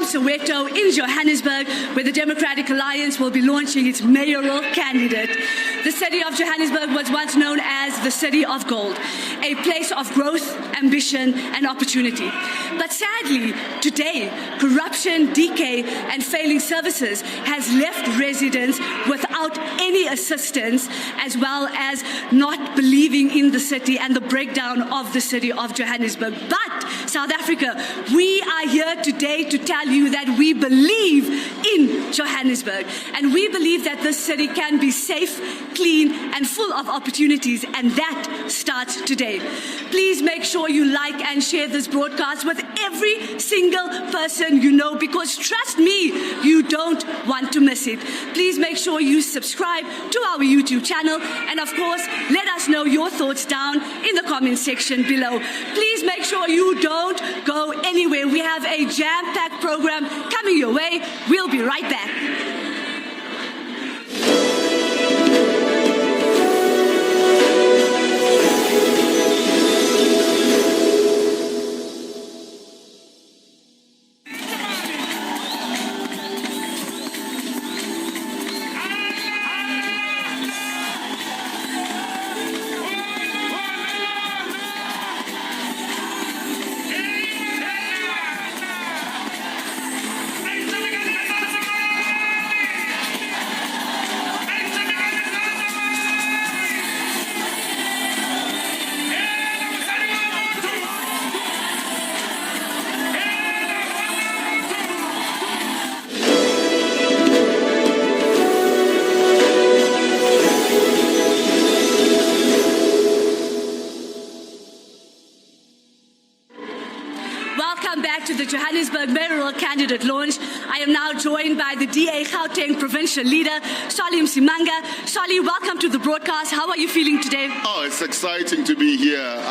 Soweto in Johannesburg, where the Democratic Alliance will be launching its mayoral candidate. The city of Johannesburg was once known as the City of Gold, a place of growth, ambition, and opportunity. But sadly, today, corruption, decay, and failing services has left residents without any assistance, as well as not believing in the city and the breakdown of the city of Johannesburg. But South Africa, we are here today to tell you that we believe in Johannesburg, and we believe that this city can be safe, clean, and full of opportunities, and that starts today. Please make sure you like and share this broadcast with every single person you know, because trust me, you don't want to miss it. Please make sure you subscribe to our YouTube channel, and of course, let us know your thoughts down in the comment section below. Please make sure you don't go anywhere. We have a jam-packed program coming your way. We'll be right back. Welcome back to the Johannesburg Mayoral Candidate launch. I am now joined by the DA Gauteng Provincial Leader, Solly Msimanga. Solly, welcome to the broadcast. How are you feeling today? Oh, it's exciting to be here.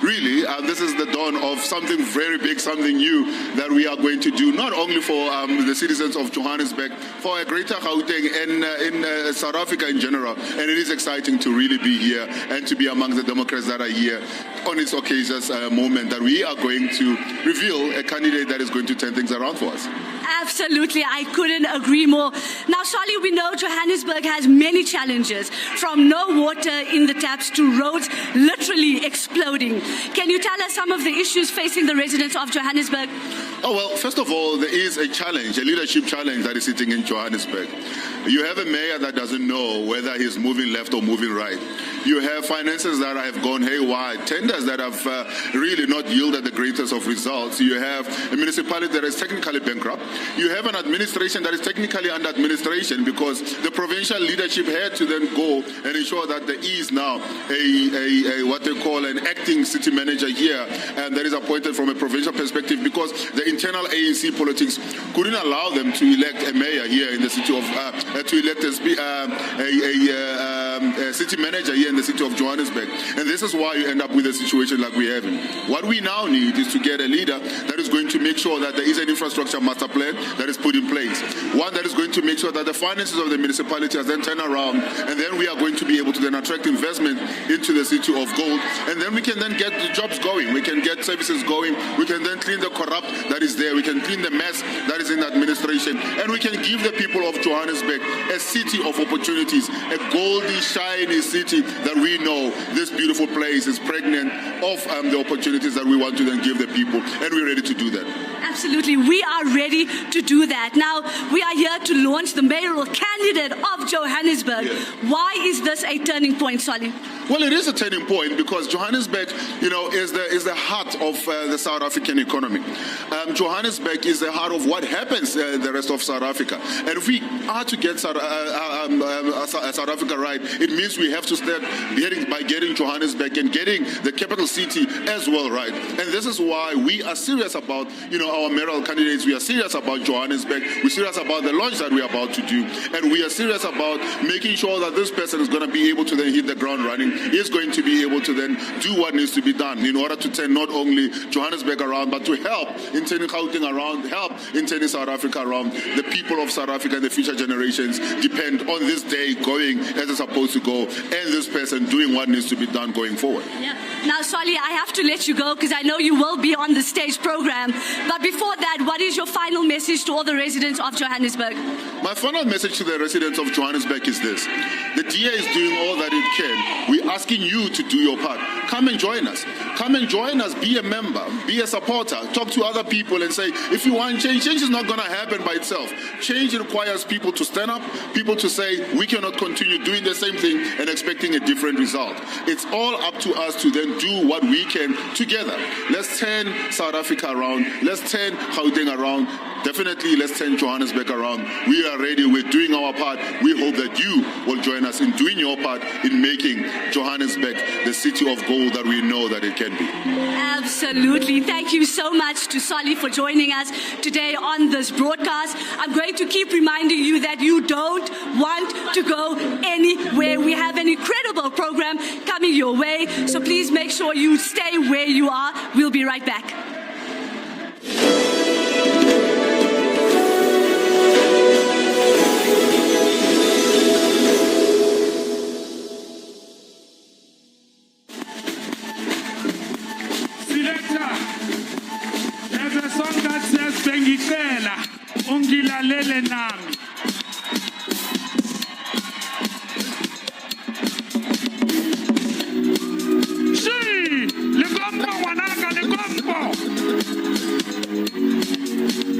Really, this is the dawn of something very big, something new that we are going to do, not only for the citizens of Johannesburg, for a greater Gauteng and in South Africa in general. And it is exciting to really be here and to be among the Democrats that are here on this occasion's moment that we are going to reveal a candidate that is going to turn things around for us. Absolutely, I couldn't agree more. Now, Solly, we know Johannesburg has many challenges, from no water in the taps to roads literally exploding. Can you tell us some of the issues facing the residents of Johannesburg? Oh, well, first of all, there is a challenge, a leadership challenge that is sitting in Johannesburg. You have a mayor that doesn't know whether he's moving left or moving right. You have finances that have gone haywire, tenders that have really not yielded the greatest of results. You have a municipality that is technically bankrupt. You have an administration that is technically under administration because the provincial leadership had to then go and ensure that there is now a what they call an acting city manager here, and that is appointed from a provincial perspective because the internal ANC politics couldn't allow them to elect a mayor here in the city of to elect a city manager here in the city of Johannesburg. And this is why you end up with a situation like we're having. What we now need is to get a leader that is going to make sure that there is an infrastructure master plan that is put in place. One that is going to make sure that the finances of the municipality are then turned around, and then we are going to be able to then attract investment into the city of gold, and then we can then get the jobs going, we can get services going, we can then clean the corrupt that is there, we can clean the mess that is in the administration, and we can give the people of Johannesburg a city of opportunities, a goldy, shiny city that we know this beautiful place is pregnant of the opportunities that we want to then give the people, and we're ready to do that. Absolutely, we are ready to do that. Now, we are here to launch the mayoral candidate of Johannesburg. Yeah. Why is this a turning point, Solly? Well, it is a turning point because Johannesburg, is the heart of the South African economy. Johannesburg is the heart of what happens in the rest of South Africa. And if we are to get South Africa right, it means we have to start by getting Johannesburg and getting the capital city as well right. And this is why we are serious about, our mayoral candidates. We are serious about Johannesburg. We're serious about the launch that we are about to do. And we are serious about making sure that this person is going to be able to then hit the ground running is going to be able to then do what needs to be done in order to turn not only Johannesburg around, but to help in turning Gauteng around, help in turning South Africa around. The people of South Africa and the future generations depend on this day going as it's supposed to go, and this person doing what needs to be done going forward. Yeah. Now, Solly, I have to let you go because I know you will be on the stage program. But before that, what is your final message to all the residents of Johannesburg? My final message to the residents of Johannesburg is this. The DA is doing all that it can. We're asking you to do your part. Come and join us. Come and join us. Be a member. Be a supporter. Talk to other people and say, if you want change, change is not going to happen by itself. Change requires people to stand up, people to say, we cannot continue doing the same thing and expecting a different result. It's all up to us to then do what we can together. Let's turn South Africa around. Let's turn Gauteng around. Definitely, let's turn Johannesburg around. We are ready. We're doing our part. We hope that you will join us in doing your part in making Johannesburg the city of gold that we know that it can be. Absolutely. Thank you so much to Solly for joining us today on this broadcast. I'm going to keep reminding you that you don't want to go anywhere. We have an incredible program coming your way, so please make sure you stay where you are. We'll be right back. There's a song that says Bengitela, Ungilalele nami. Shi, legombo wanaka legombo.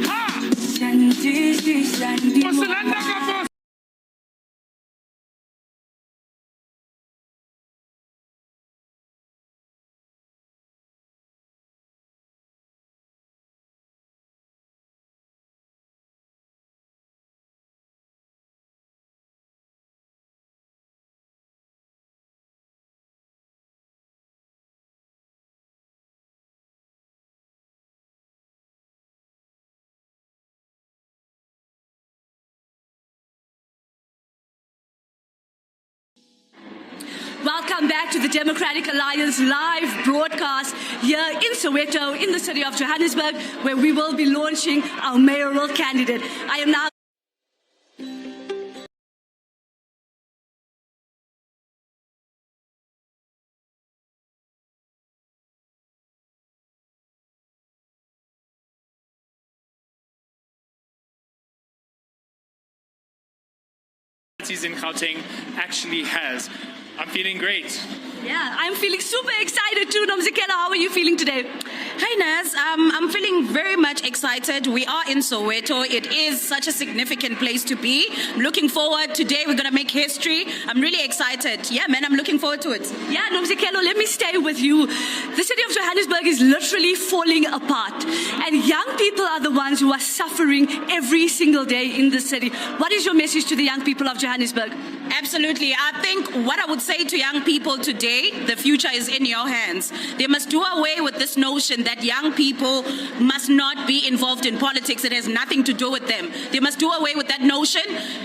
Ha! Masilanda kapo. Welcome back to the Democratic Alliance live broadcast here in Soweto, in the city of Johannesburg, where we will be launching our mayoral candidate. I am now in Gauteng actually has. I'm feeling great. Yeah, I'm feeling super excited too. Nomzekela, how are you feeling today? Hi Naz, I'm feeling very much excited. We are in Soweto. It is such a significant place to be. I'm looking forward. Today we're going to make history. I'm really excited. Yeah, man, I'm looking forward to it. Yeah, Nomzekelo, let me stay with you. The city of Johannesburg is literally falling apart. And young people are the ones who are suffering every single day in the city. What is your message to the young people of Johannesburg? Absolutely. I think what I would say to young people today, the future is in your hands. They must do away with this notion that young people must not be involved in politics. It has nothing to do with them. They must do away with that notion.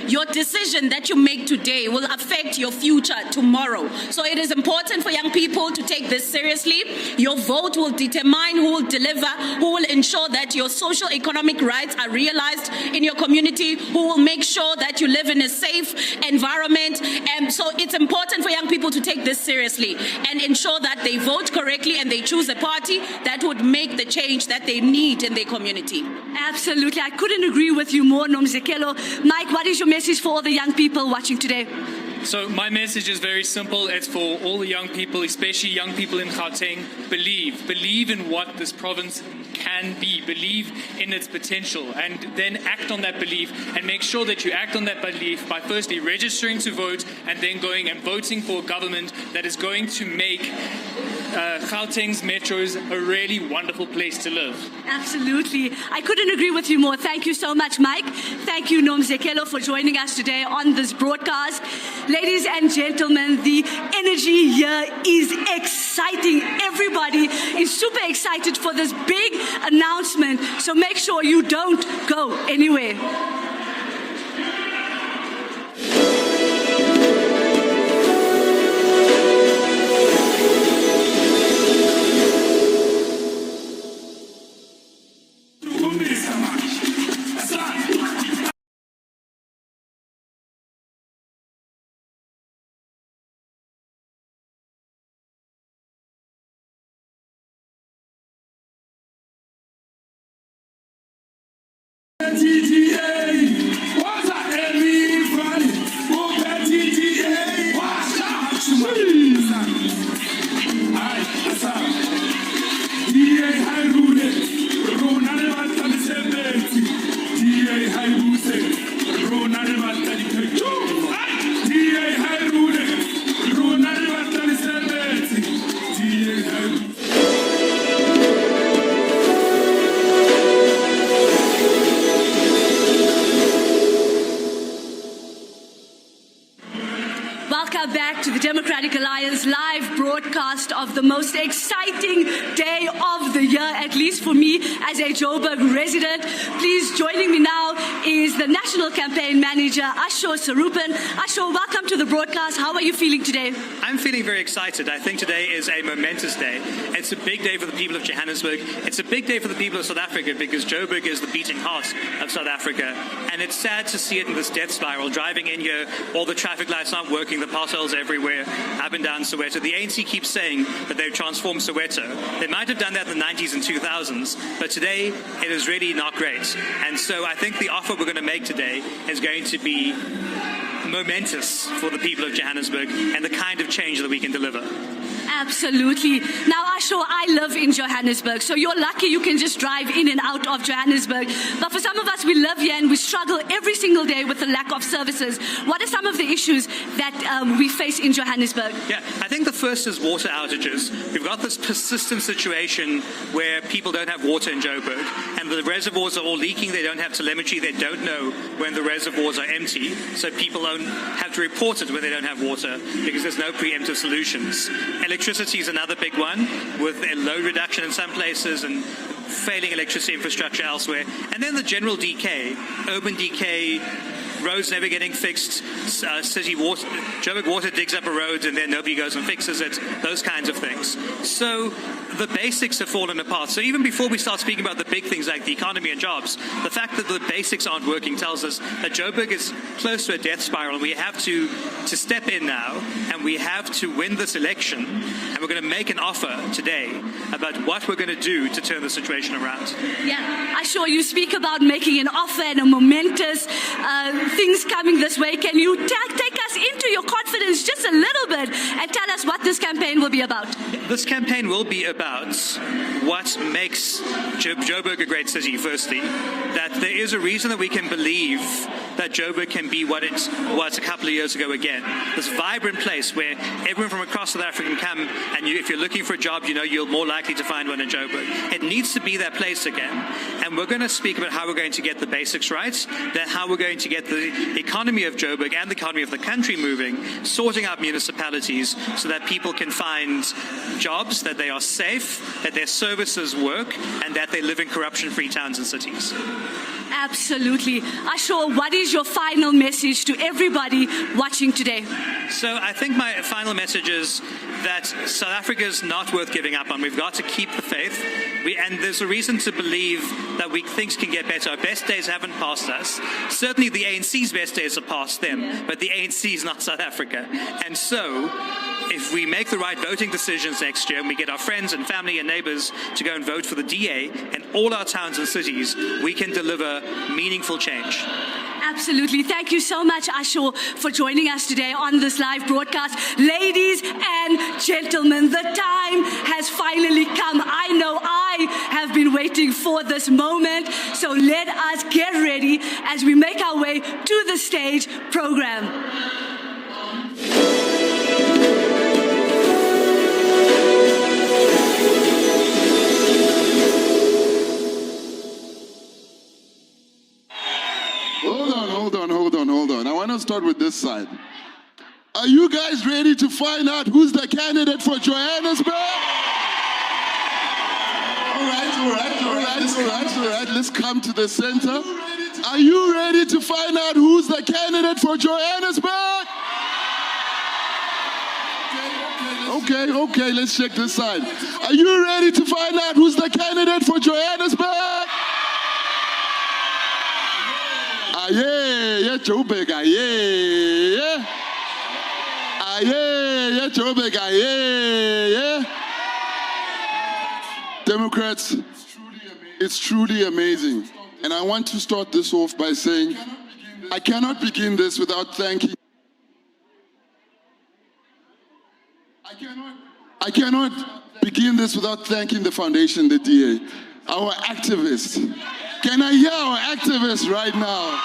Your decision that you make today will affect your future tomorrow. So it is important for young people to take this seriously. Your vote will determine who will deliver, who will ensure that your social economic rights are realized in your community, who will make sure that you live in a safe environment. And so it's important for young people to take this seriously and ensure that they vote correctly and they choose a party that would make the change that they need in their community. Absolutely. I couldn't agree with you more, Nomzekelo. Mike, what is your message for all the young people watching today? So my message is very simple. It's for all the young people, especially young people in Gauteng. Believe in what this province can be. Believe in its potential, and then act on that belief, and make sure that you act on that belief by firstly registering to vote and then going and voting for a government that is going to make Gauteng's metros a really wonderful place to live. Absolutely. I couldn't agree with you more. Thank you so much, Mike. Thank you, Nomzekelo, for joining us today on this broadcast. Ladies and gentlemen, the energy here is exciting. Everybody is super excited for this big announcement, so make sure you don't go anywhere. welcome back to the Democratic Alliance live broadcast of the most exciting day of the year, at least for me as a Joburg resident. Please, joining me now is the National Campaign Manager, Asho Sarupan. Asho, welcome to the broadcast. How are you feeling today? I'm feeling very excited. I think today is a momentous day. It's a big day for the people of Johannesburg. It's a big day for the people of South Africa because Joburg is the beating heart of South Africa. And it's sad to see it in this death spiral. Driving in here, all the traffic lights aren't working, the potholes everywhere, up and down Soweto. The ANC keeps saying that they've transformed Soweto. They might have done that in the 90s and 2000s, but today it is really not great. And so I think the offer we're going to make today is going to be momentous for the people of Johannesburg and the kind of change that we can deliver. Absolutely. Now, Asho, I live in Johannesburg, so you're lucky you can just drive in and out of Johannesburg. But for some of us, we live here and we struggle every single day with the lack of services. What are some of the issues that we face in Johannesburg? Yeah, I think the first is water outages. We've got this persistent situation where people don't have water in Joburg, and the reservoirs are all leaking. They don't have telemetry. They don't know when the reservoirs are empty, so people don't have to report it when they don't have water because there's no preemptive solutions. Electricity is another big one, with a load reduction in some places and failing electricity infrastructure elsewhere. And then the general decay, urban decay, roads never getting fixed, city water, Joburg Water digs up a road and then nobody goes and fixes it, those kinds of things. So the basics have fallen apart. So even before we start speaking about the big things like the economy and jobs, the fact that the basics aren't working tells us that Joburg is close to a death spiral. We have to step in now, and we have to win this election, and we're going to make an offer today about what we're going to do to turn the situation around. Yeah, Asho, you speak about making an offer and a momentous things coming this way. Can you take us into your confidence just a little bit and tell us what this campaign will be about? This campaign will be about what makes Joburg a great city, firstly. That there is a reason that we can believe that Joburg can be what it was a couple of years ago again. This vibrant place where everyone from across South Africa can come, and if you're looking for a job, you know you're more likely to find one in Joburg. It needs to be that place again. And we're going to speak about how we're going to get the basics right, then how we're going to get the economy of Joburg and the economy of the country moving, sorting out municipalities so that people can find jobs, that they are safe, that their services work, and that they live in corruption-free towns and cities. Absolutely. Asho, what is your final message to everybody watching today? So I think my final message is that South Africa is not worth giving up on. We've got to keep the faith. And there's a reason to believe that things can get better. Our best days haven't passed us. Certainly the ANC's best days are past them, but the ANC is not South Africa. And so if we make the right voting decisions next year and we get our friends and family and neighbors to go and vote for the DA in all our towns and cities, we can deliver meaningful change. Absolutely. Thank you so much, Asho, for joining us today on this live broadcast. Ladies and gentlemen, the time has finally come. I know I have been waiting for this moment. So let us get ready as we make our way to the stage program. Hold on. I want to start with this side. Are you guys ready to find out who's the candidate for Johannesburg? All right. Let's come to the center. Are you ready to find out who's the candidate for Johannesburg? Okay, let's check this side. Are you ready to find out who's the candidate for Johannesburg? Yeah, Joburg, yeah. Yeah, Joburg, yeah. Democrats, it's truly amazing. And I want to start this off by saying, I cannot begin this without thanking. I cannot begin this without thanking the foundation, the DA, our activists. Can I hear our activists right now?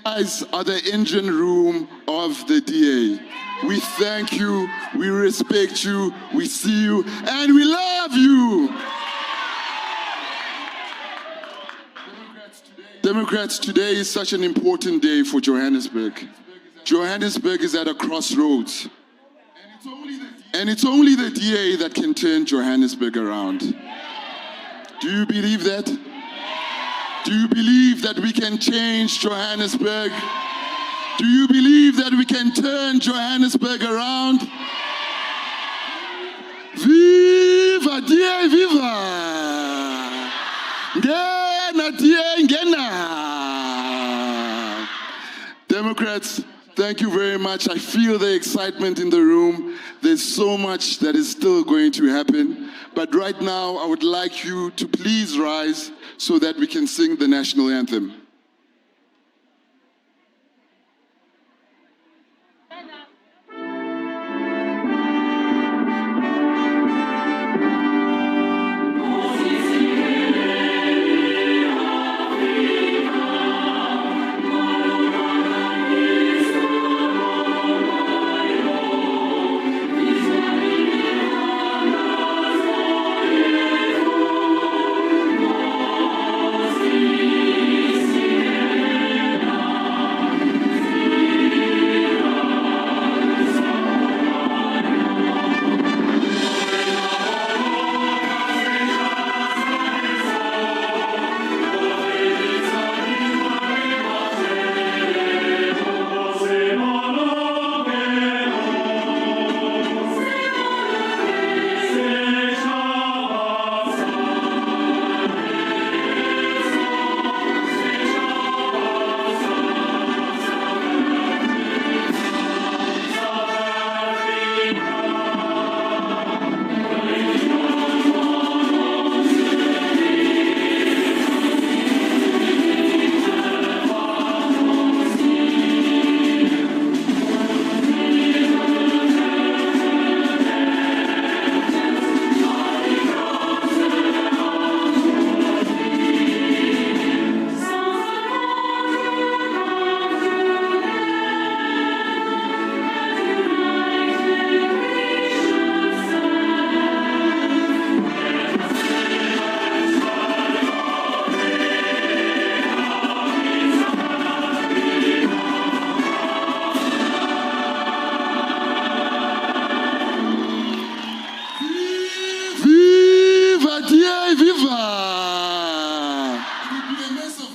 Guys are the engine room of the DA. We thank you, we respect you, we see you, and we love you. Democrats, today is such an important day for Johannesburg. Johannesburg is at a crossroads. And it's only the DA that can turn Johannesburg around. Do you believe that? Do you believe that we can change Johannesburg? Do you believe that we can turn Johannesburg around? Viva DA, viva! Ngena DA, ngena! Democrats, thank you very much. I feel the excitement in the room. There's so much that is still going to happen. But right now, I would like you to please rise so that we can sing the national anthem.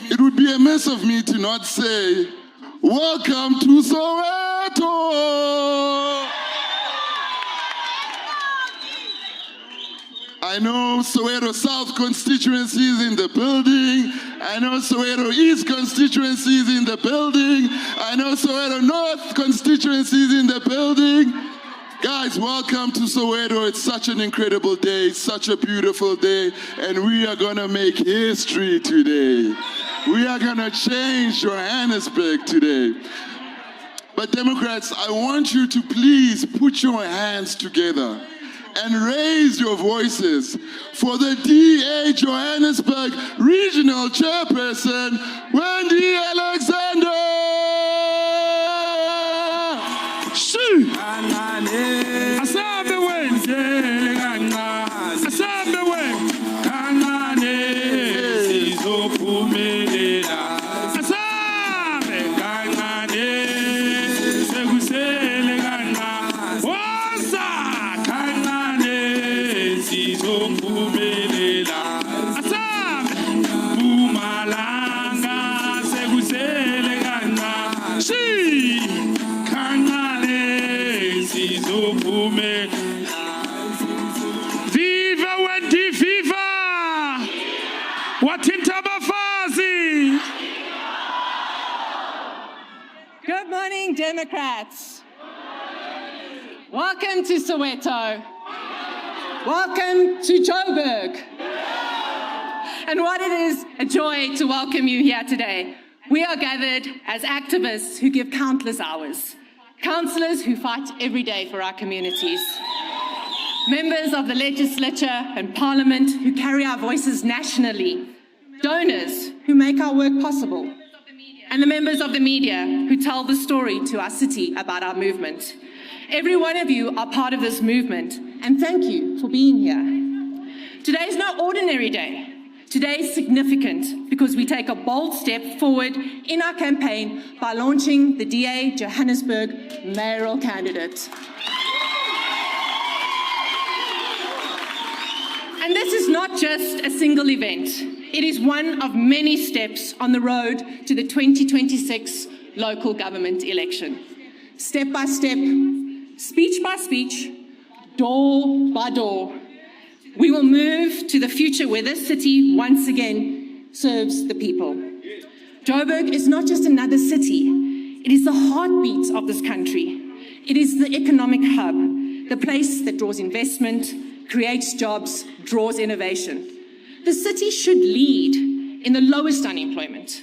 It would be amiss of me to not say, welcome to Soweto! I know Soweto South constituency is in the building. I know Soweto East constituency is in the building. I know Soweto North constituency is in the building. Guys, welcome to Soweto. It's such an incredible day, such a beautiful day, and we are gonna make history today. We are gonna change Johannesburg today. But Democrats, I want you to please put your hands together and raise your voices for the DA Johannesburg Regional Chairperson, Wendy Alexander! Shoo! Asabe wenze ngana, asabe wenze ngane, sizophumelela. Asabe ngane, sekusele ngana, woza ngane, sizophumelela. Asabe Mpumalanga, sekusele ngana, shi ngane, sizophumelela. Viva Wendy, viva! Wathinta abafazi! Good morning, Democrats. Welcome to Soweto. Welcome to Joburg. And what it is a joy to welcome you here today. We are gathered as activists who give countless hours, councillors who fight every day for our communities, members of the legislature and parliament who carry our voices nationally, donors who make our work possible, and the members of the media who tell the story to our city about our movement. Every one of you are part of this movement, and thank you for being here. Today is no ordinary day. Today is significant because we take a bold step forward in our campaign by launching the DA Johannesburg Mayoral Candidate. And this is not just a single event. It is one of many steps on the road to the 2026 local government election. Step by step, speech by speech, door by door, we will move to the future where this city once again serves the people. Joburg is not just another city. It is the heartbeat of this country. It is the economic hub, the place that draws investment, creates jobs, draws innovation. The city should lead in the lowest unemployment,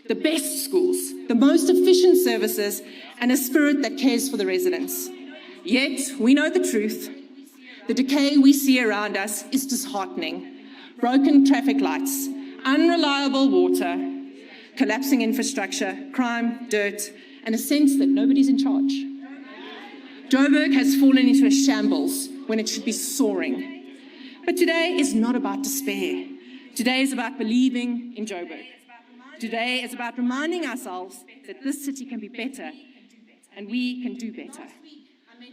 the best schools, the most efficient services, and a spirit that cares for the residents. Yet, we know the truth. The decay we see around us is disheartening. Broken traffic lights, unreliable water, collapsing infrastructure, crime, dirt, and a sense that nobody's in charge. Joburg has fallen into a shambles when it should be soaring. But today is not about despair. Today is about believing in Joburg. Today is about reminding ourselves that this city can be better and we can do better.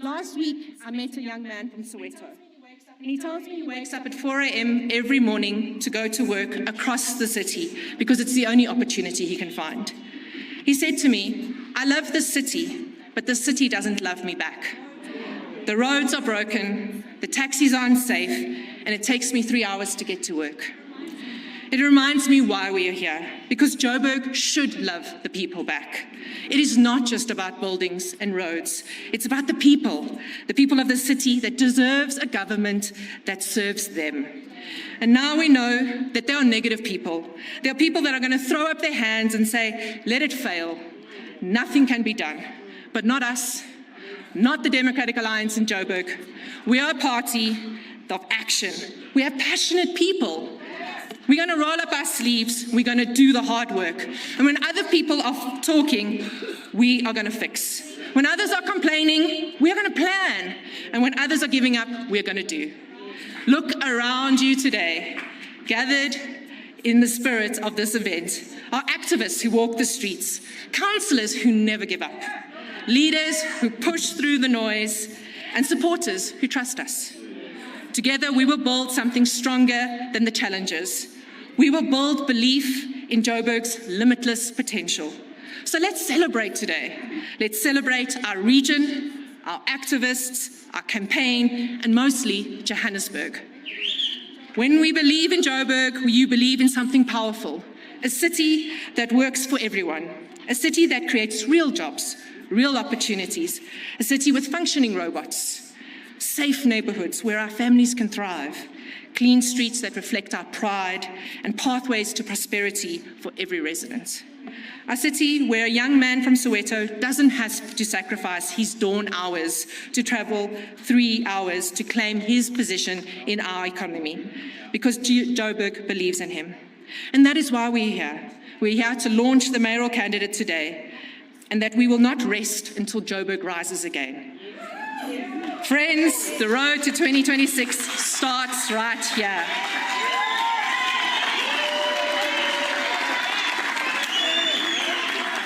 Last week, I met a young man from Soweto, and he tells me he wakes up at 4 a.m. every morning to go to work across the city because it's the only opportunity he can find. He said to me, "I love this city, but the city doesn't love me back. The roads are broken, the taxis are unsafe, and it takes me 3 hours to get to work." It reminds me why we are here, because Joburg should love the people back. It is not just about buildings and roads. It's about the people of the city that deserves a government that serves them. And now we know that there are negative people. There are people that are going to throw up their hands and say, "Let it fail. Nothing can be done." But not us, not the Democratic Alliance in Joburg. We are a party of action. We have passionate people. We're going to roll up our sleeves. We're going to do the hard work. And when other people are talking, we are going to fix. When others are complaining, we're going to plan. And when others are giving up, we're going to do. Look around you today, gathered in the spirit of this event, are activists who walk the streets, councillors who never give up, leaders who push through the noise, and supporters who trust us. Together, we will build something stronger than the challenges. We will build belief in Joburg's limitless potential. So let's celebrate today. Let's celebrate our region, our activists, our campaign, and mostly Johannesburg. When we believe in Joburg, you believe in something powerful, a city that works for everyone, a city that creates real jobs, real opportunities, a city with functioning robots, safe neighborhoods where our families can thrive, clean streets that reflect our pride, and pathways to prosperity for every resident. A city where a young man from Soweto doesn't have to sacrifice his dawn hours to travel 3 hours to claim his position in our economy, because Joburg believes in him. And that is why we're here. We're here to launch the mayoral candidate today, and that we will not rest until Joburg rises again. Friends, the road to 2026 starts right here.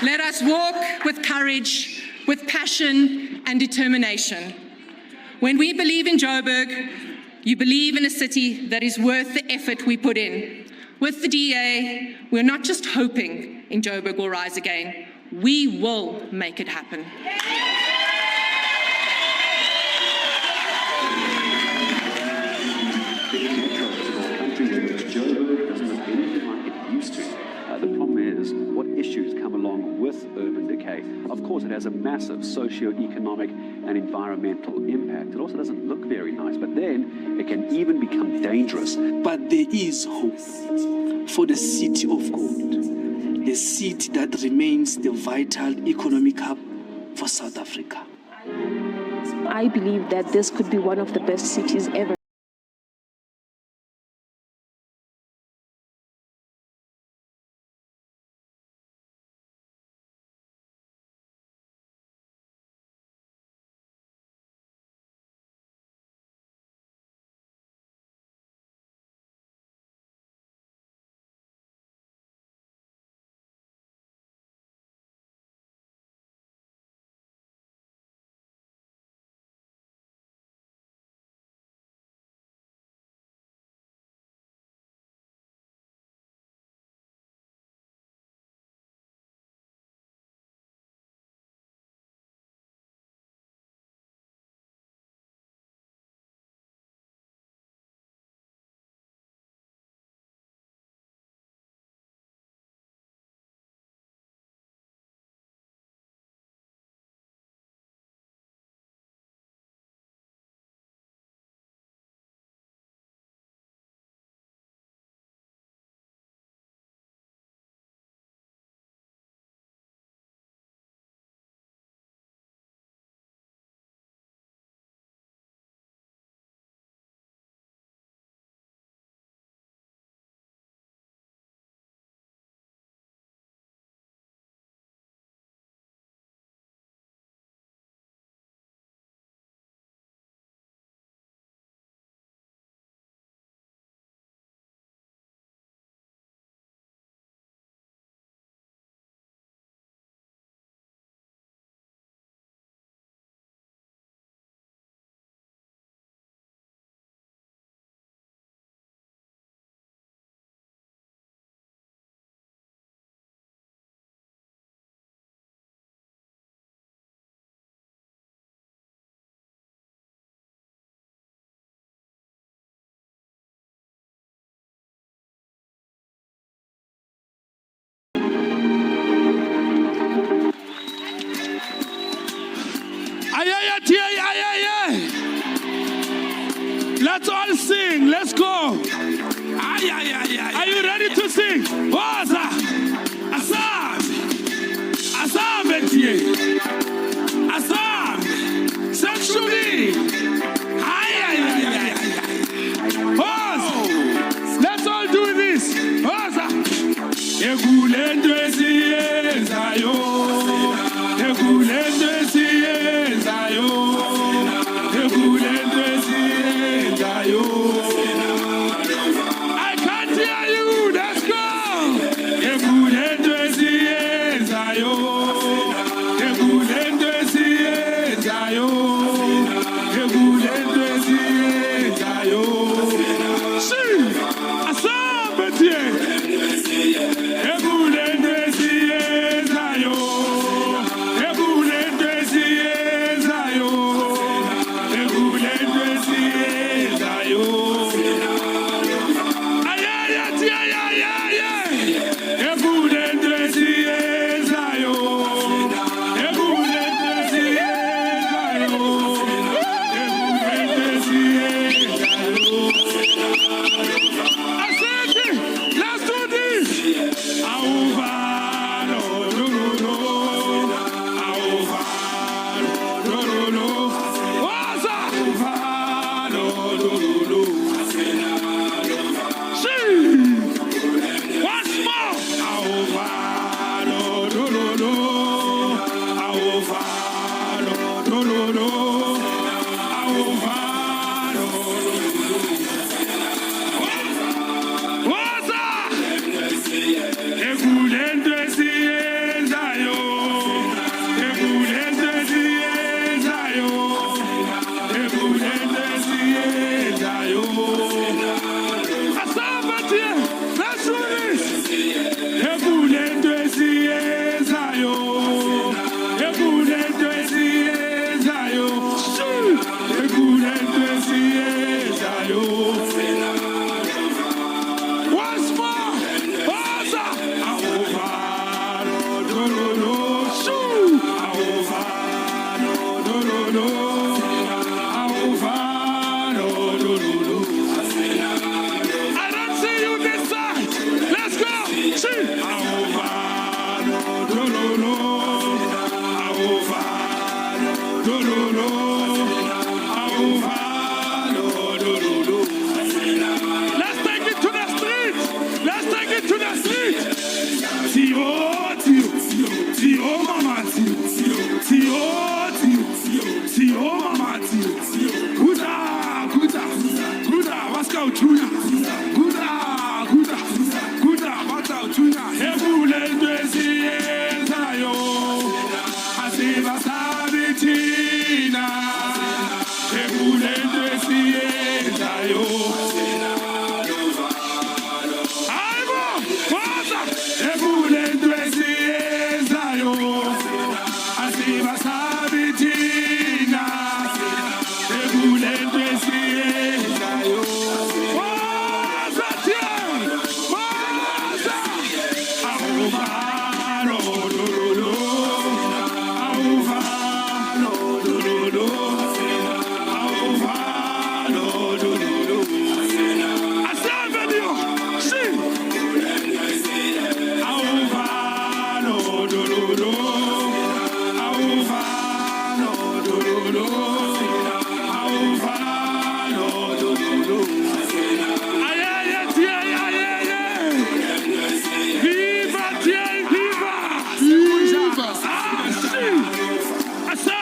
Let us walk with courage, with passion and determination. When we believe in Joburg, you believe in a city that is worth the effort we put in. With the DA, we're not just hoping in Joburg will rise again. We will make it happen. The problem is what issues come along with urban decay. Of course, it has a massive socio-economic and environmental impact. It also doesn't look very nice, but then it can even become dangerous. But there is hope for the city of gold, the city that remains the vital economic hub for South Africa. I believe that this could be one of the best cities ever. Ekulento esiyenzayo. Ekulento esiyenzayo. Ekulento esiyenzayo. I can't hear you. Let's go. Ekulento esiyenzayo. Ekulento esiyenzayo. Ekulento esiyenzayo. Si, asambetie. Ekulento esiyenzayo. Ekulento esiyenzayo. Ekulento esiyenzayo. Ayayati, ayayaye. Ekulento esiyenzayo. Ekulento esiyenzayo. Ekulento esiyenzayo. I said it. Let's do this. Over, no, no, no, no. Over, no, no, no. What's up? Over, no, no, no, no. See. Once more. Over, no, no, no, no. Over, no, no, no, no. Over, no, no, no. What's up? Ekulento esiyenzayo. Ekulento esiyenzayo. Ekulento esiyenzayo. Asambatie, let's do this. Ekulento esiyenzayo. Ekulento esiyenzayo. Shoo. Ekulento esiyenzayo. Once more. Oza. Over. No, no, no. Shoo. Over. No, no, no, no. Over. No, no, no, no. I don't see you this side. Let's go. See. Over. No, no, no, no. Over. No, no, no. Over. No, no, no, no. Let's take it to the street. Let's take it to the street. Tio, tio, tio, mama, tio, tio, tio, tio, mama, tio. Guda, guda, guda, what's going Tuna? Guda, guda, guda, what's out Tuna? Ekulento esiyenzayo. Asiba sabitina. Ekulento esiyenzayo. Aibo, waza. Ekulento esiyenzayo. Asiba sabitina. Ekulento esiyenzayo. Waza tie, waza. Auva, no, no, no, no. Auva, no, no, no, no. Auva, no, no, no, no. Asambedio, si. Auva, no, no, no, no. Auva, no, no, no, no. Auva, no, no, no, no. Ayayati, ayayaye. Viva, tie, viva. Viva! Ah, si. Asa.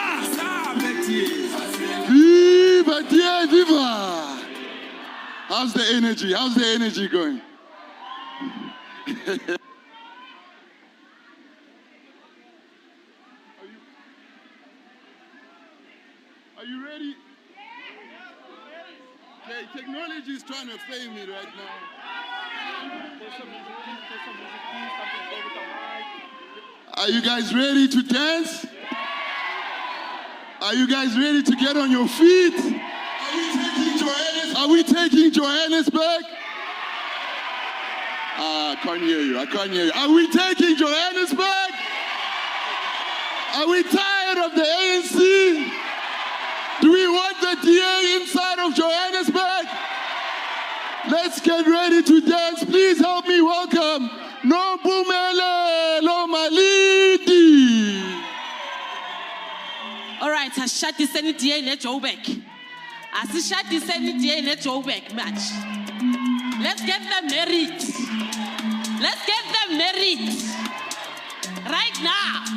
Viva, dear, viva! How's the energy? How's the energy going? Are you ready? Okay, technology is trying to fail me right now. Are you guys ready to dance? Are you guys ready to get on your feet? Are we taking Johannesburg? I can't hear you. I can't hear you. Are we taking Johannesburg? Are we tired of the ANC? Do we want the DA inside of Johannesburg? Let's get ready to dance. Please help me welcome Nobumele Lomalidi. All right, Ashati Senate DA, let's go back. Ashati Senate DA, let's go back match. Let's get them married. Let's get them married. Right now.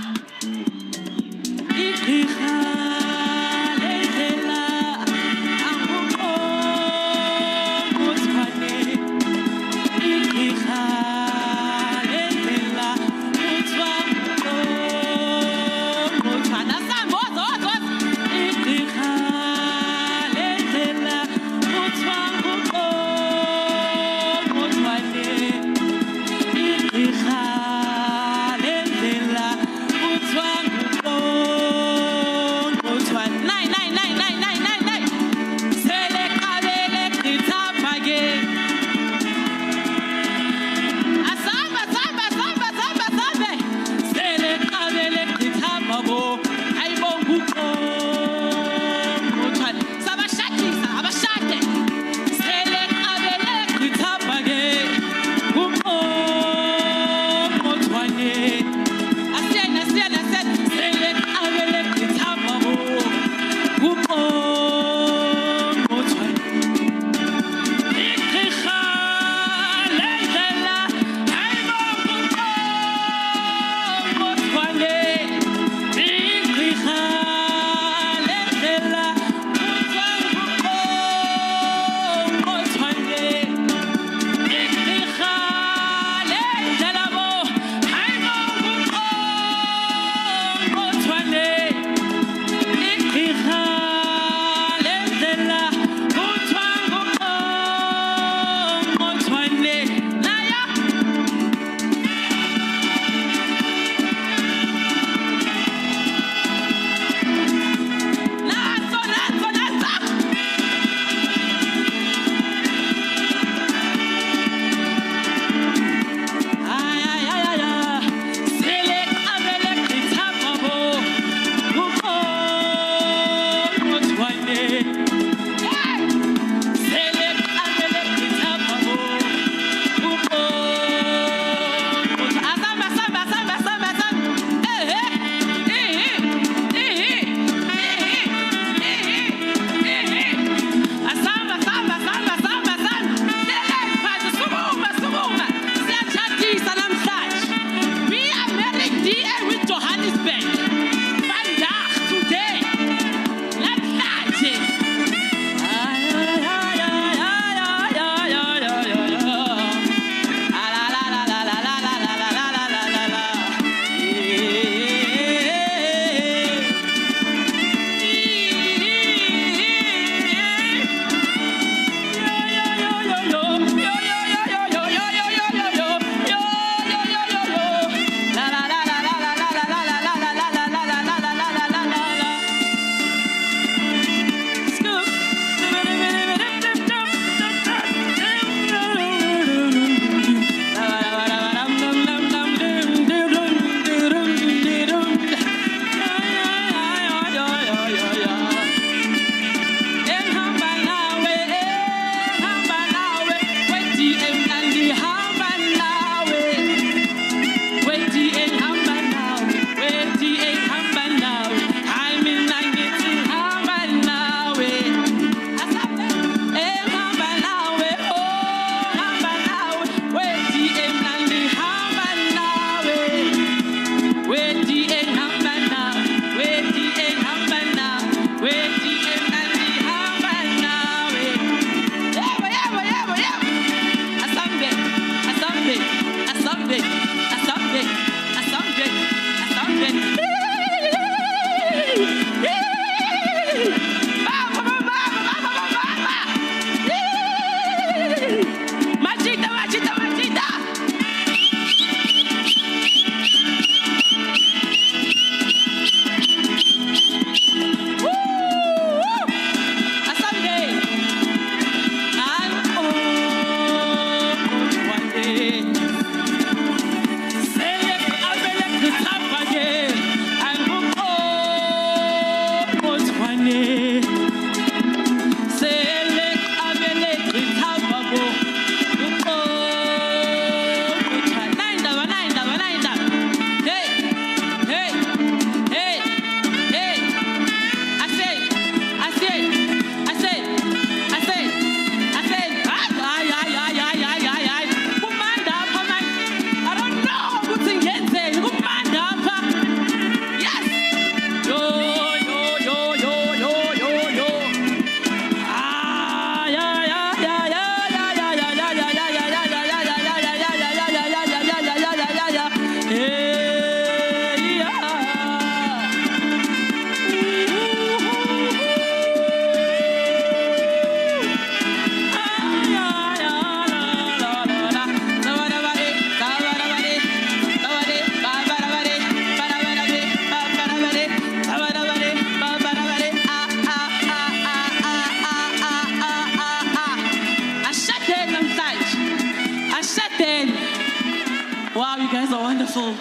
Ashadeni. Wow, you guys are wonderful.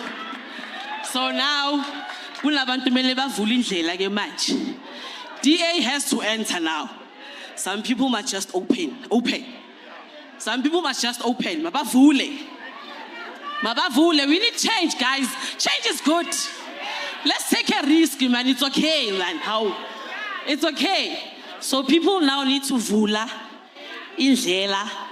So now, kulabantu mele bavule indlela ke manje. DA has to enter now. Some people must just open. Some people must just open. Mabavule. We need change, guys. Change is good. Let's take a risk, man. It's okay, man. How? It's okay. So people now need to vula indlela.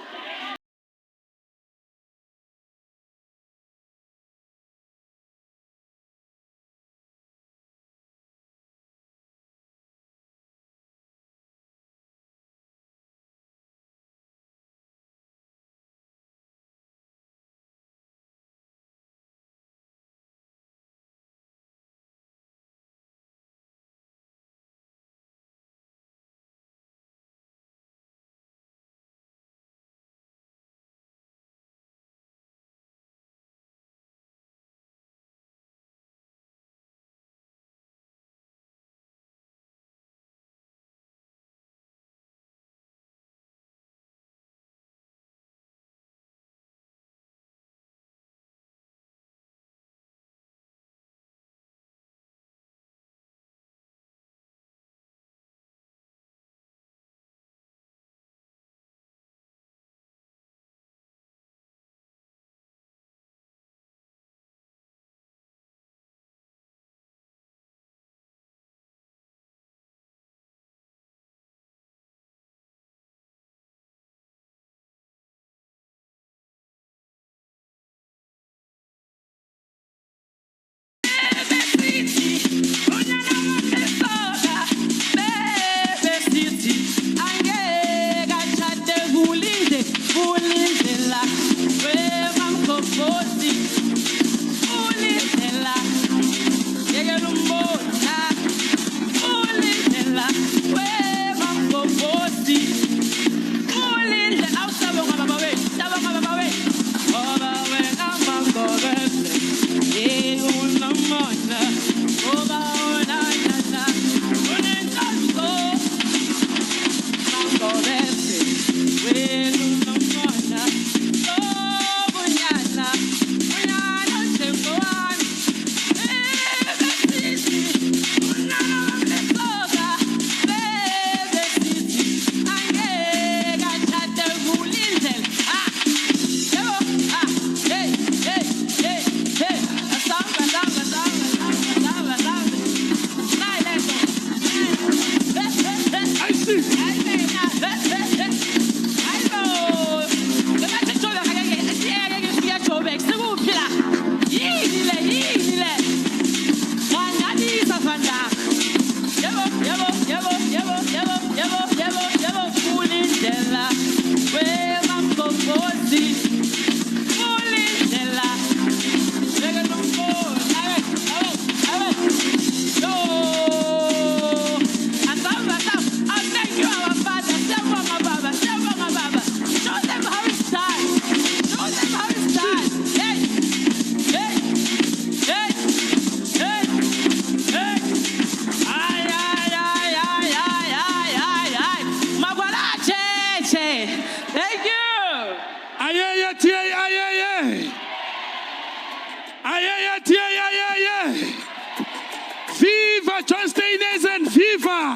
Viva John Steinesen, viva!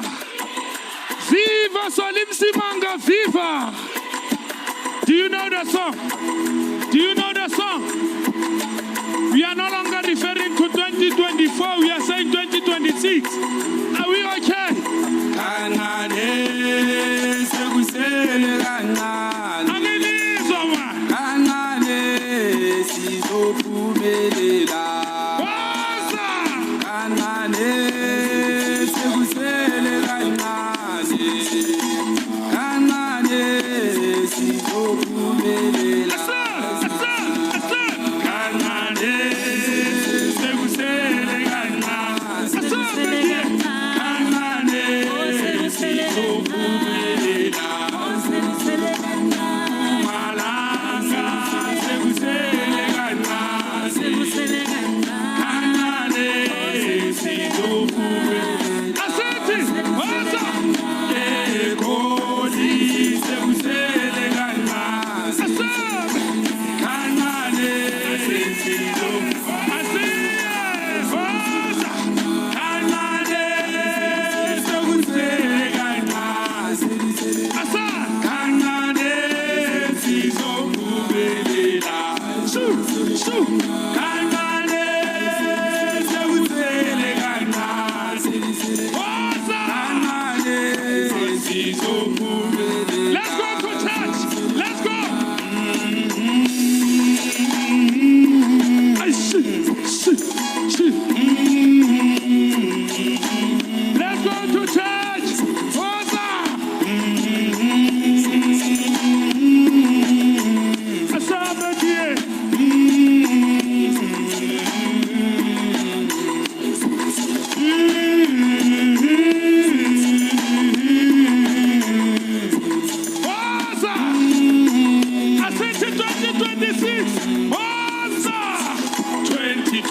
Viva Solim Simanga, viva! Do you know the song? Do you know the song? We are no longer referring to 2024, we are saying 2026. Are we okay?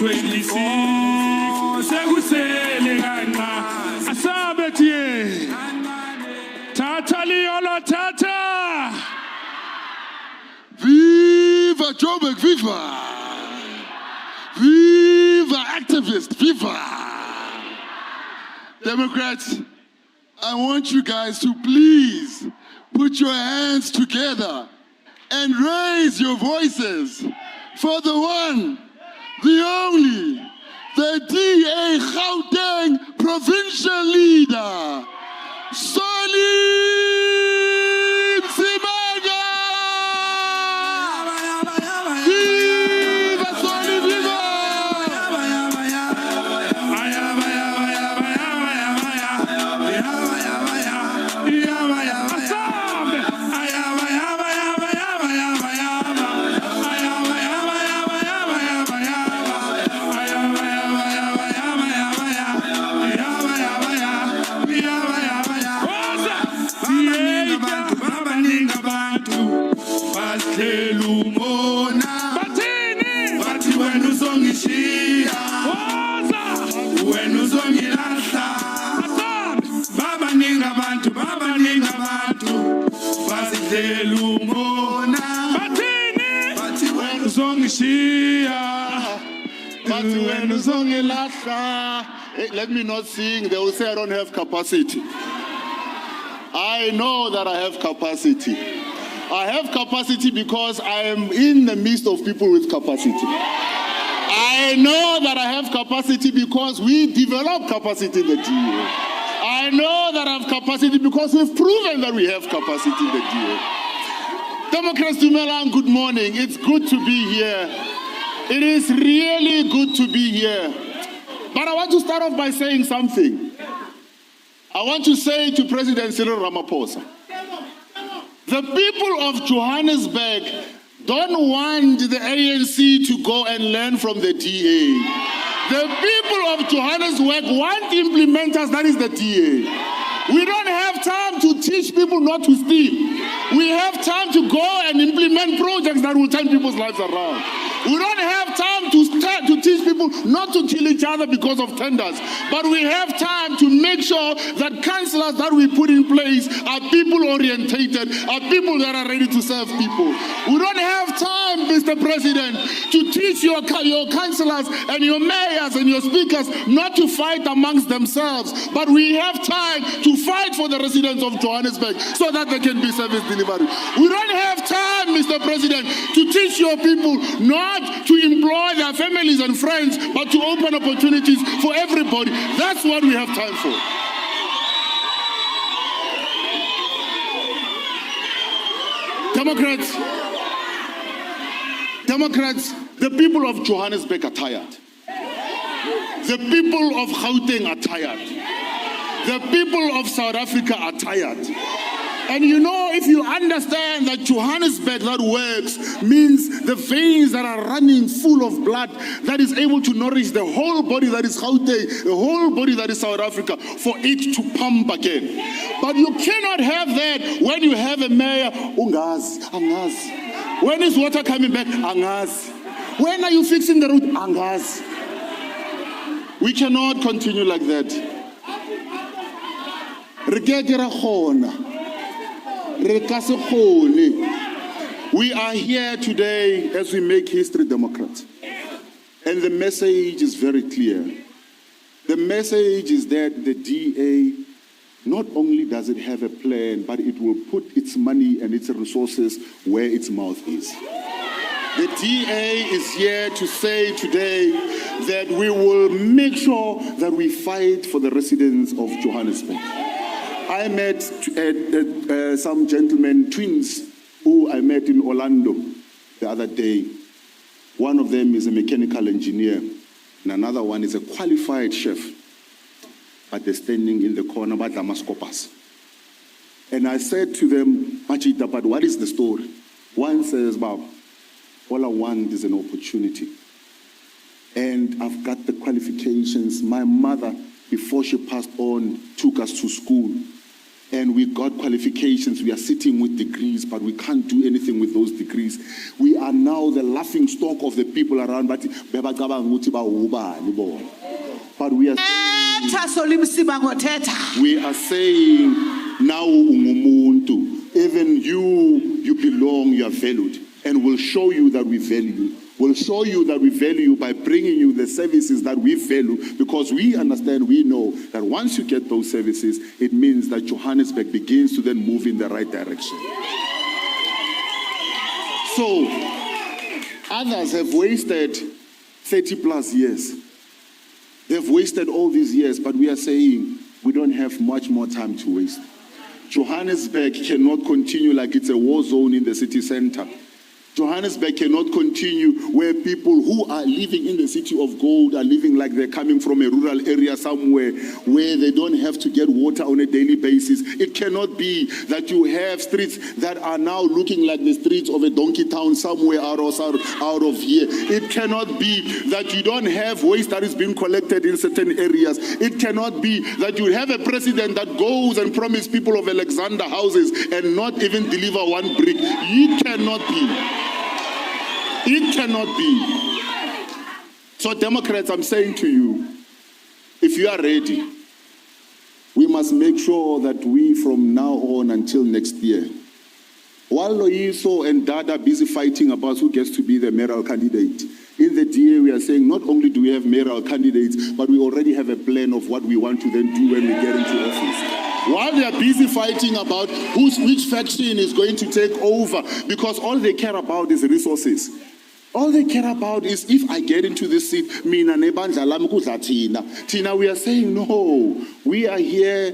26 sekusele kanqa asabe tie tata liolo tata Viva Joburg, viva! Viva activist, viva! Democrats, I want you guys to please put your hands together and raise your voices for the one, the only, the DA Gauteng provincial leader, Solid Simanga! Viva Solid, viva! Let me not sing, they will say I don't have capacity. I know that I have capacity. I have capacity because I am in the midst of people with capacity. I know that I have capacity because we develop capacity in the DA. I know that I have capacity because we've proven that we have capacity in the DA. Democrats, Dumelang, good morning. It's good to be here. It is really good to be here. But I want to start off by saying something. I want to say to President Cyril Ramaphosa, the people of Johannesburg don't want the ANC to go and learn from the DA. The people of Johannesburg want implementers, that is the DA. We don't have time to teach people not to steal. We have time to go and implement projects that will turn people's lives around. We don't have time to teach people not to kill each other because of tenders. But we have time to make sure that councillors that we put in place are people orientated, are people that are ready to serve people. We don't have time, Mr. President, to teach your councillors and your mayors and your speakers not to fight amongst themselves. But we have time to fight for the residents of Johannesburg so that there can be service delivery. We don't have time, Mr. President, to teach your people not to employ their families and friends, but to open opportunities for everybody. That's what we have time for. Democrats, the people of Johannesburg are tired. The people of Gauteng are tired. The people of South Africa are tired. And you know, if you understand that Johannesburg that works means the veins that are running full of blood that is able to nourish the whole body that is Gauteng, the whole body that is South Africa, for it to pump again. But you cannot have that when you have a mayor, Ungazi, Angazi. When is water coming back? Angazi. When are you fixing the road? Angazi. We cannot continue like that. We are here today as we make history, Democrats. And the message is very clear. The message is that the DA, not only does it have a plan, but it will put its money and its resources where its mouth is. The DA is here to say today that we will make sure that we fight for the residents of Johannesburg. I met some gentlemen, twins, who I met in Orlando the other day. One of them is a mechanical engineer, and another one is a qualified chef. But they're standing in the corner by Damascopas. And I said to them, Machita, but what is the story? One says, Bob, all I want is an opportunity. And I've got the qualifications. My mother, before she passed on, took us to school. and we got qualifications, we are sitting with degrees, but we can't do anything with those degrees. We are now the laughing stock of the people around, but we are saying, now ungumuntu, even you belong, you are valued, and we'll show you that we value you. We'll show you that we value you by bringing you the services that we value, because we understand, we know that once you get those services, it means that Johannesburg begins to then move in the right direction. So, others have wasted 30 plus years. They've wasted all these years, but we are saying we don't have much more time to waste. Johannesburg cannot continue like it's a war zone in the city center. Johannesburg cannot continue where people who are living in the city of gold are living like they're coming from a rural area somewhere where they don't have to get water on a daily basis. It cannot be that you have streets that are now looking like the streets of a donkey town somewhere out of here. It cannot be that you don't have waste that is being collected in certain areas. It cannot be that you have a president that goes and promises people of Alexander houses and not even deliver one brick. It cannot be. It cannot be. So Democrats, I'm saying to you, if you are ready, we must make sure that we from now on until next year, while Loyiso and Dada are busy fighting about who gets to be the mayoral candidate, in the DA we are saying not only do we have mayoral candidates, but we already have a plan of what we want to then do when we get into office. While they are busy fighting about which faction is going to take over, because all they care about is resources. All they care about is, if I get into this seat, mina nebandla lami kudla thina. Tina, we are saying no. We are here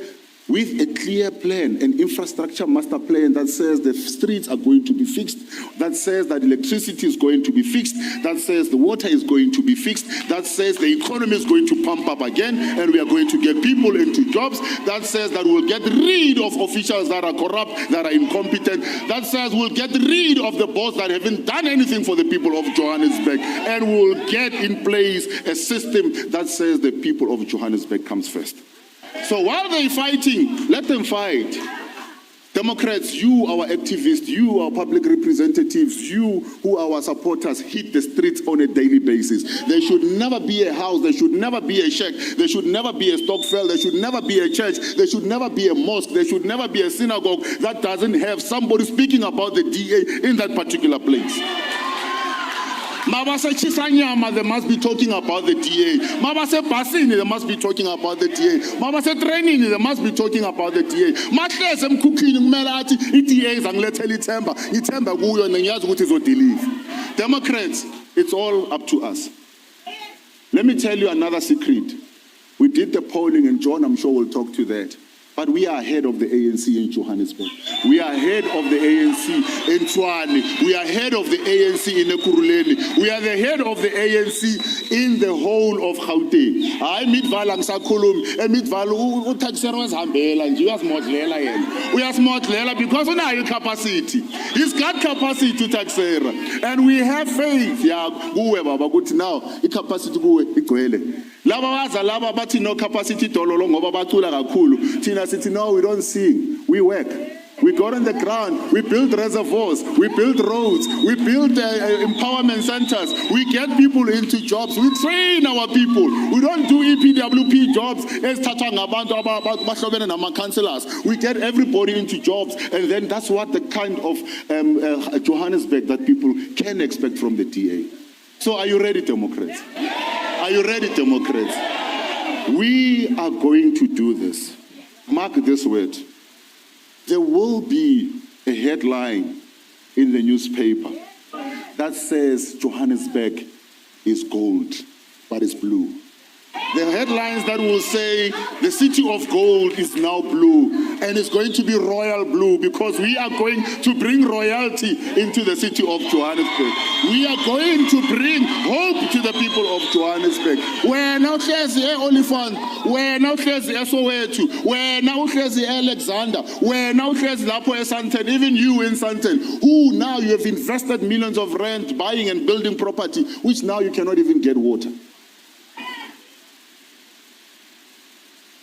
with a clear plan, an infrastructure master plan that says the streets are going to be fixed, that says that electricity is going to be fixed, that says the water is going to be fixed, that says the economy is going to pump up again, and we are going to get people into jobs, that says that we'll get rid of officials that are corrupt, that are incompetent, that says we'll get rid of the boss that haven't done anything for the people of Johannesburg, and we'll get in place a system that says the people of Johannesburg comes first. So while they're fighting, let them fight. Democrats, you, our activists, you, our public representatives, you, who are our supporters, hit the streets on a daily basis. There should never be a house, there should never be a shack, there should never be a stockfell, there should never be a church, there should never be a mosque, there should never be a synagogue that doesn't have somebody speaking about the DA in that particular place. Mabase Chisanyama, they must be talking about the DA. Mabase Basini, they must be talking about the DA. Mabase Training, they must be talking about the DA. Matlese Mkukini Melati, ETA Zangleteli Temba, Itemba Guyo, and Yaz Gutizo Delive. Democrats, it's all up to us. Let me tell you another secret. We did the polling, and John, I'm sure, will talk to that. But we are ahead of the ANC in Johannesburg. We are ahead of the ANC in Tshwane. We are ahead of the ANC in Ekurhuleni. We are the head of the ANC in the whole of Gauteng. I midval angisakhulumi emidval utaxero wezihambela nje uyasmodlela yena. Uyasmodlela because unayo capacity. He's got capacity utaxera. And we have faith ya kuwe baba ukuthi now icapacity kuwe igcwele. Laba waza laba bathi no capacity dololo ngoba bacula kakhulu. Tina sithi no, we don't sing, we work. We got on the ground, we build reservoirs, we build roads, we build empowerment centers, we get people into jobs, we train our people. We don't do EPWP jobs as about councillors. We get everybody into jobs, and then that's what the kind of Johannesburg that people can expect from the DA. So are you ready, Democrats? Are you ready, Democrats? We are going to do this. Mark this word. There will be a headline in the newspaper that says Johannesburg is gold, but it's blue. The headlines that will say the city of gold is now blue, and it's going to be royal blue because we are going to bring royalty into the city of Johannesburg. We are going to bring hope to the people of Johannesburg. Where now there's the Oliphant, where now there's the Soweto, where now there's the Alexander, where now there's Lapo Santen, even you in Santen, who now you have invested millions of rand buying and building property, which now you cannot even get water.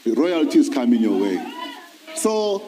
The royalty is coming your way. So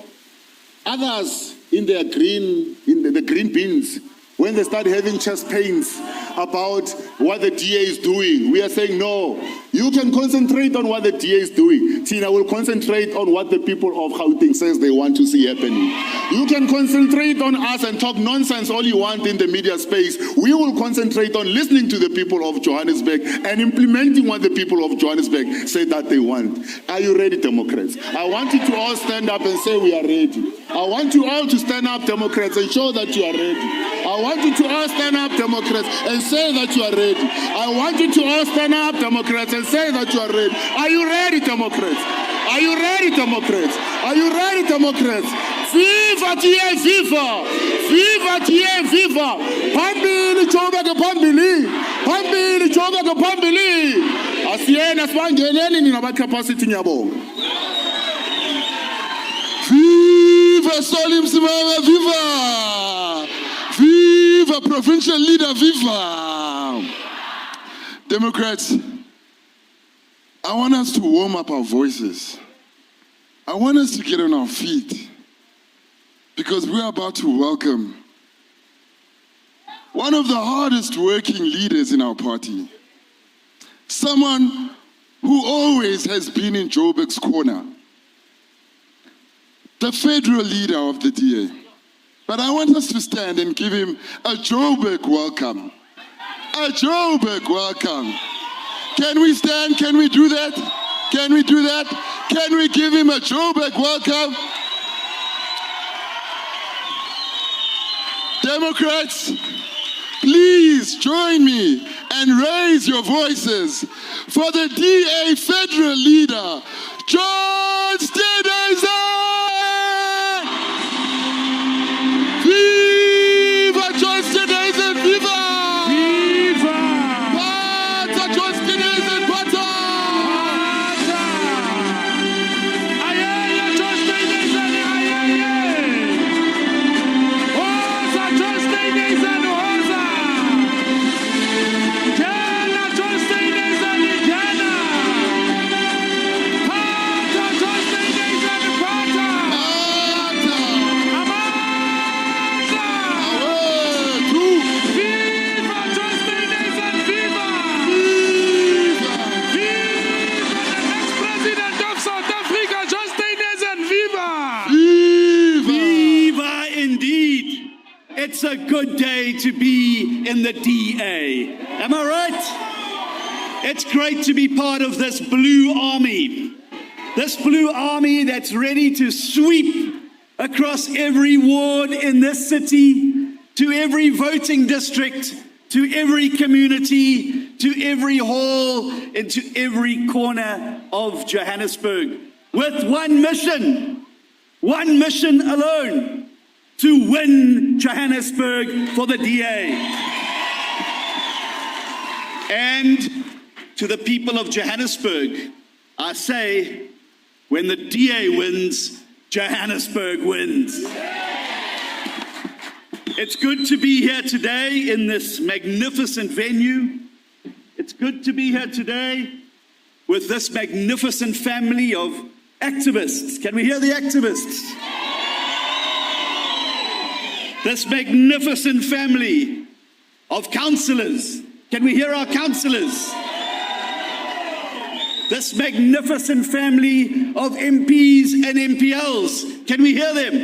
Others in their green, the green bins, when they start having chest pains about what the DA is doing, we are saying, no, you can concentrate on what the DA is doing. Tina will concentrate on what the people of Gauteng says they want to see happening. You can concentrate on us and talk nonsense all you want in the media space. We will concentrate on listening to the people of Johannesburg and implementing what the people of Johannesburg say that they want. Are you ready, Democrats? I want you to all stand up and say we are ready. I want you all to stand up, Democrats, and show that you are ready. I want you to all stand up, Democrats, and say that you are ready. I want you to all stand up, Democrats, and say that you are ready. Are you ready, Democrats? Are you ready, Democrats? Are you ready, Democrats? Viva TA, viva! Viva TA, viva! Pambili, Joburg, Pambili! Pambili, Joburg, Pambili! Asiyena sibangeneni nina capacity nyabonga. Viva Solim Simanga, viva! Viva provincial leader, viva! Democrats, I want us to warm up our voices. I want us to get on our feet because we're about to welcome one of the hardest working leaders in our party. Someone who always has been in Joburg's corner. The federal leader of the DA. But I want us to stand and give him a Joburg welcome. A Joburg welcome. Can we stand? Can we do that? Can we do that? Can we give him a Joburg welcome? Democrats, please join me and raise your voices for the DA federal leader, John Steenhuisen! Viva John Steenhuisen, viva! Viva! Bata John Steenhuisen, bata! Ayaya John Steenhuisen, ayaya! Hoza John Steenhuisen, hoza! Jana John Steenhuisen, jana! Pata John Steenhuisen, pata! Amasa! Viva John Steenhuisen, viva! Viva the ex-president of South Africa, John Steenhuisen, viva! Viva indeed. It's a good day to be in the DA. Am I right? It's great to be part of this blue army. This blue army that's ready to sweep across every ward in this city, to every voting district, to every community, to every hall, and to every corner of Johannesburg, with one mission alone, to win Johannesburg for the DA. And to the people of Johannesburg, I say, when the DA wins, Johannesburg wins. It's good to be here today in this magnificent venue. It's good to be here today with this magnificent family of activists. Can we hear the activists? This magnificent family of councillors. Can we hear our councillors? This magnificent family of MPs and MPLs. Can we hear them?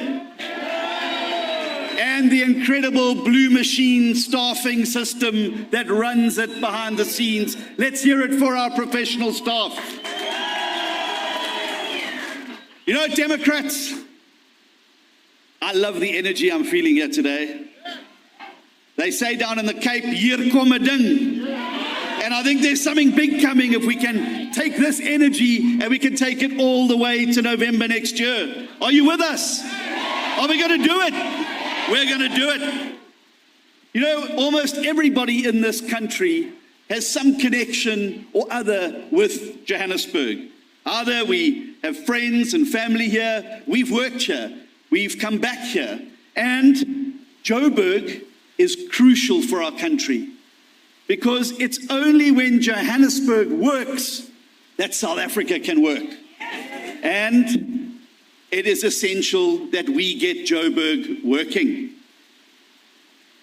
And the incredible blue machine staffing system that runs it behind the scenes. Let's hear it for our professional staff. You know, Democrats, I love the energy I'm feeling here today. They say down in the Cape, hier kom 'n ding. And I think there's something big coming if we can take this energy and we can take it all the way to November next year. Are you with us? Are we going to do it? We're going to do it. You know, almost everybody in this country has some connection or other with Johannesburg. Either we have friends and family here, we've worked here, we've come back here. And Joburg is crucial for our country because it's only when Johannesburg works that South Africa can work. And it is essential that we get Joburg working.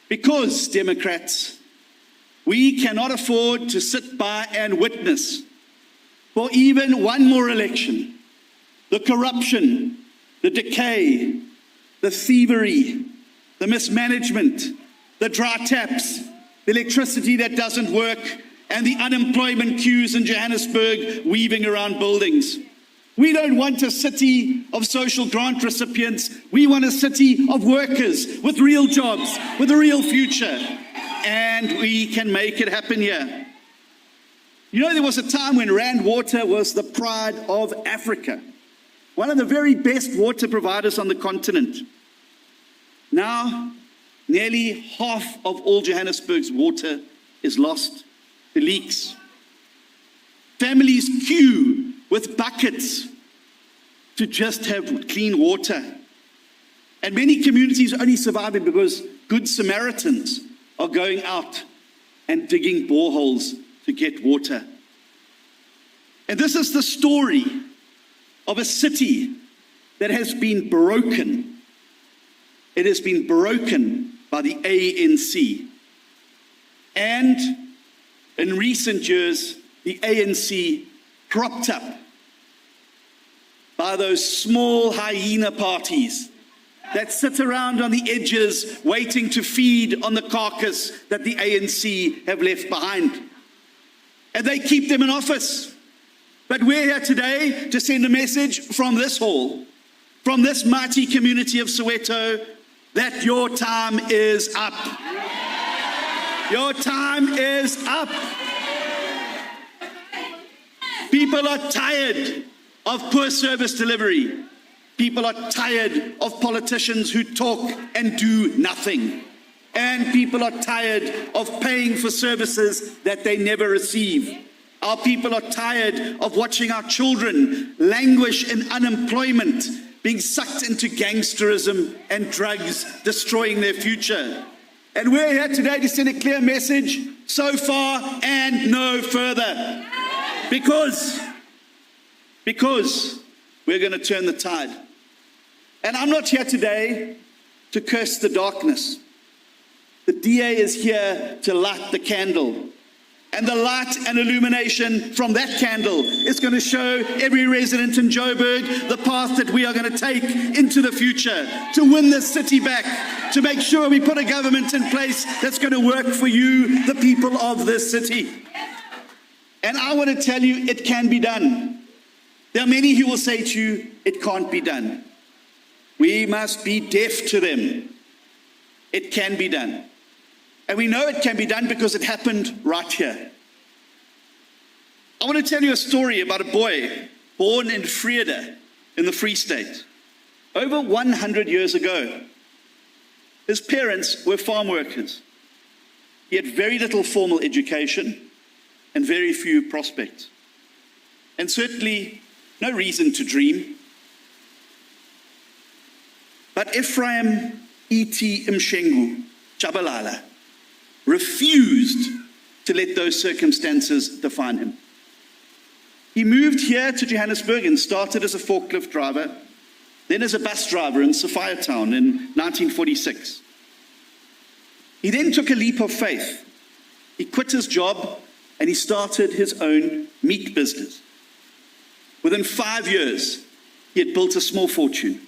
Because, Democrats, we cannot afford to sit by and witness for even one more election the corruption, the decay, the thievery, the mismanagement, the dry taps, the electricity that doesn't work, and the unemployment queues in Johannesburg weaving around buildings. We don't want a city of social grant recipients. We want a city of workers with real jobs, with a real future. And we can make it happen here. You know, there was a time when Rand Water was the pride of Africa, one of the very best water providers on the continent. Now, nearly half of all Johannesburg's water is lost to leaks. Families queue with buckets to just have clean water. And many communities are only surviving because good Samaritans are going out and digging boreholes to get water. And this is the story of a city that has been broken. It has been broken by the ANC. And in recent years, the ANC propped up by those small hyena parties that sit around on the edges waiting to feed on the carcass that the ANC have left behind. And they keep them in office. But we're here today to send a message from this hall, from this mighty community of Soweto, that your time is up. Your time is up. People are tired of poor service delivery. People are tired of politicians who talk and do nothing. And people are tired of paying for services that they never receive. Our people are tired of watching our children languish in unemployment, being sucked into gangsterism and drugs, destroying their future. And we're here today to send a clear message: so far and no further. Because we're going to turn the tide. And I'm not here today to curse the darkness. The DA is here to light the candle. And the light and illumination from that candle is going to show every resident in Joburg the path that we are going to take into the future to win this city back, to make sure we put a government in place that's going to work for you, the people of this city. And I want to tell you, it can be done. There are many who will say to you, it can't be done. We must be deaf to them. It can be done. And we know it can be done because it happened right here. I want to tell you a story about a boy born in Vrede in the Free State. Over 100 years ago, his parents were farm workers. He had very little formal education and very few prospects. And certainly no reason to dream. But Ephraim E.T. Mshengu Chabalala refused to let those circumstances define him. He moved here to Johannesburg and started as a forklift driver, then as a bus driver in Sophiatown in 1946. He then took a leap of faith. He quit his job and he started his own meat business. Within 5 years, he had built a small fortune.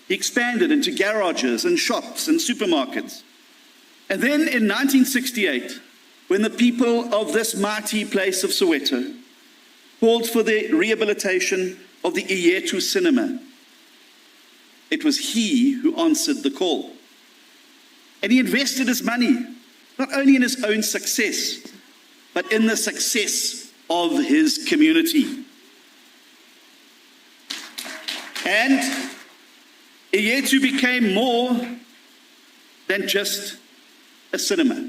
He expanded into garages and shops and supermarkets. And then in 1968, when the people of this mighty place of Soweto called for the rehabilitation of the Iyetu cinema, it was he who answered the call. And he invested his money, not only in his own success, but in the success of his community. And Iyetu became more than just a cinema.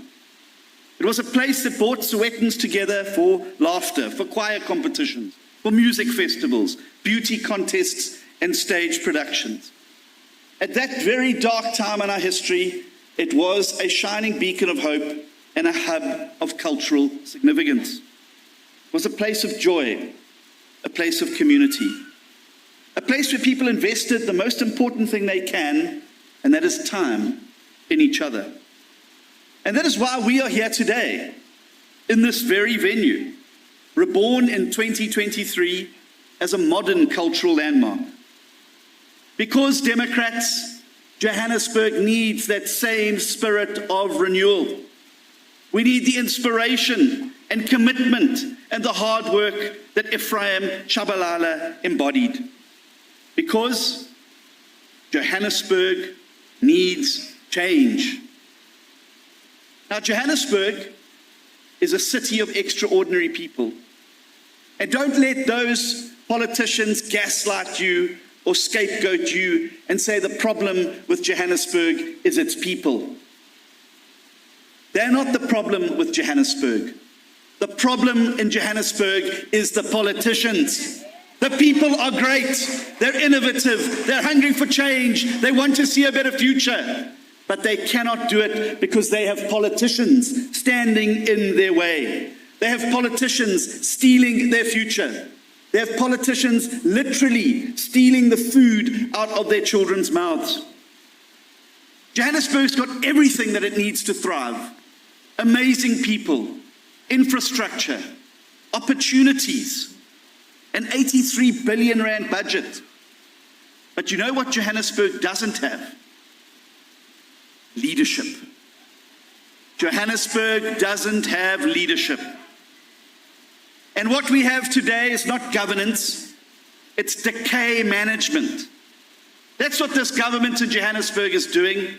It was a place that brought Sowetans together for laughter, for choir competitions, for music festivals, beauty contests, and stage productions. At that very dark time in our history, it was a shining beacon of hope and a hub of cultural significance. It was a place of joy, a place of community. A place where people invested the most important thing they can, and that is time in each other. And that is why we are here today, in this very venue, reborn in 2023 as a modern cultural landmark. Because Democrats, Johannesburg needs that same spirit of renewal. We need the inspiration and commitment and the hard work that Ephraim Shabalala embodied. Because Johannesburg needs change. Now, Johannesburg is a city of extraordinary people. And don't let those politicians gaslight you or scapegoat you and say the problem with Johannesburg is its people. They're not the problem with Johannesburg. The problem in Johannesburg is the politicians. The people are great. They're innovative. They're hungry for change. They want to see a better future. But they cannot do it because they have politicians standing in their way. They have politicians stealing their future. They have politicians literally stealing the food out of their children's mouths. Johannesburg's got everything that it needs to thrive. Amazing people, infrastructure, opportunities, an 83 billion rand budget. But you know what Johannesburg doesn't have? Leadership. Johannesburg doesn't have leadership. And what we have today is not governance, it's decay management. That's what this government in Johannesburg is doing.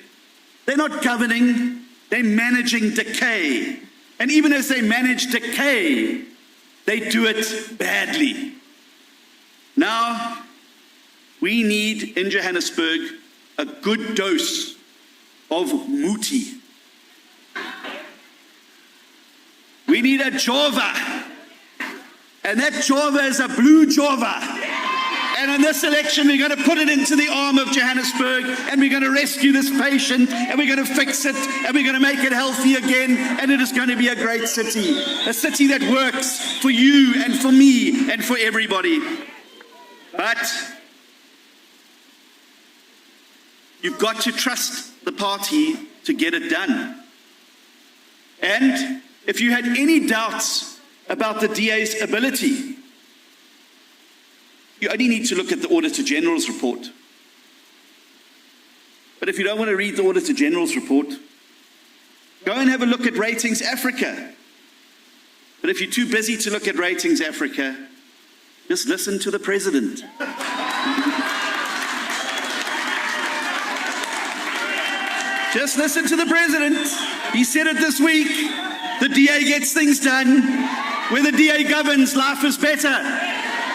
They're not governing, they're managing decay. And even as they manage decay, they do it badly. Now, we need in Johannesburg a good dose of muti. We need a jova. And that jova is a blue jova. And in this election, we're going to put it into the arm of Johannesburg, and we're going to rescue this patient, and we're going to fix it, and we're going to make it healthy again, and it is going to be a great city. A city that works for you and for me and for everybody. But you've got to trust the party to get it done. And if you had any doubts about the DA's ability, you only need to look at the Auditor General's report. But if you don't want to read the Auditor General's report, go and have a look at Ratings Africa. But if you're too busy to look at Ratings Africa, just listen to the president. Just listen to the president. He said it this week. The DA gets things done. When the DA governs, life is better.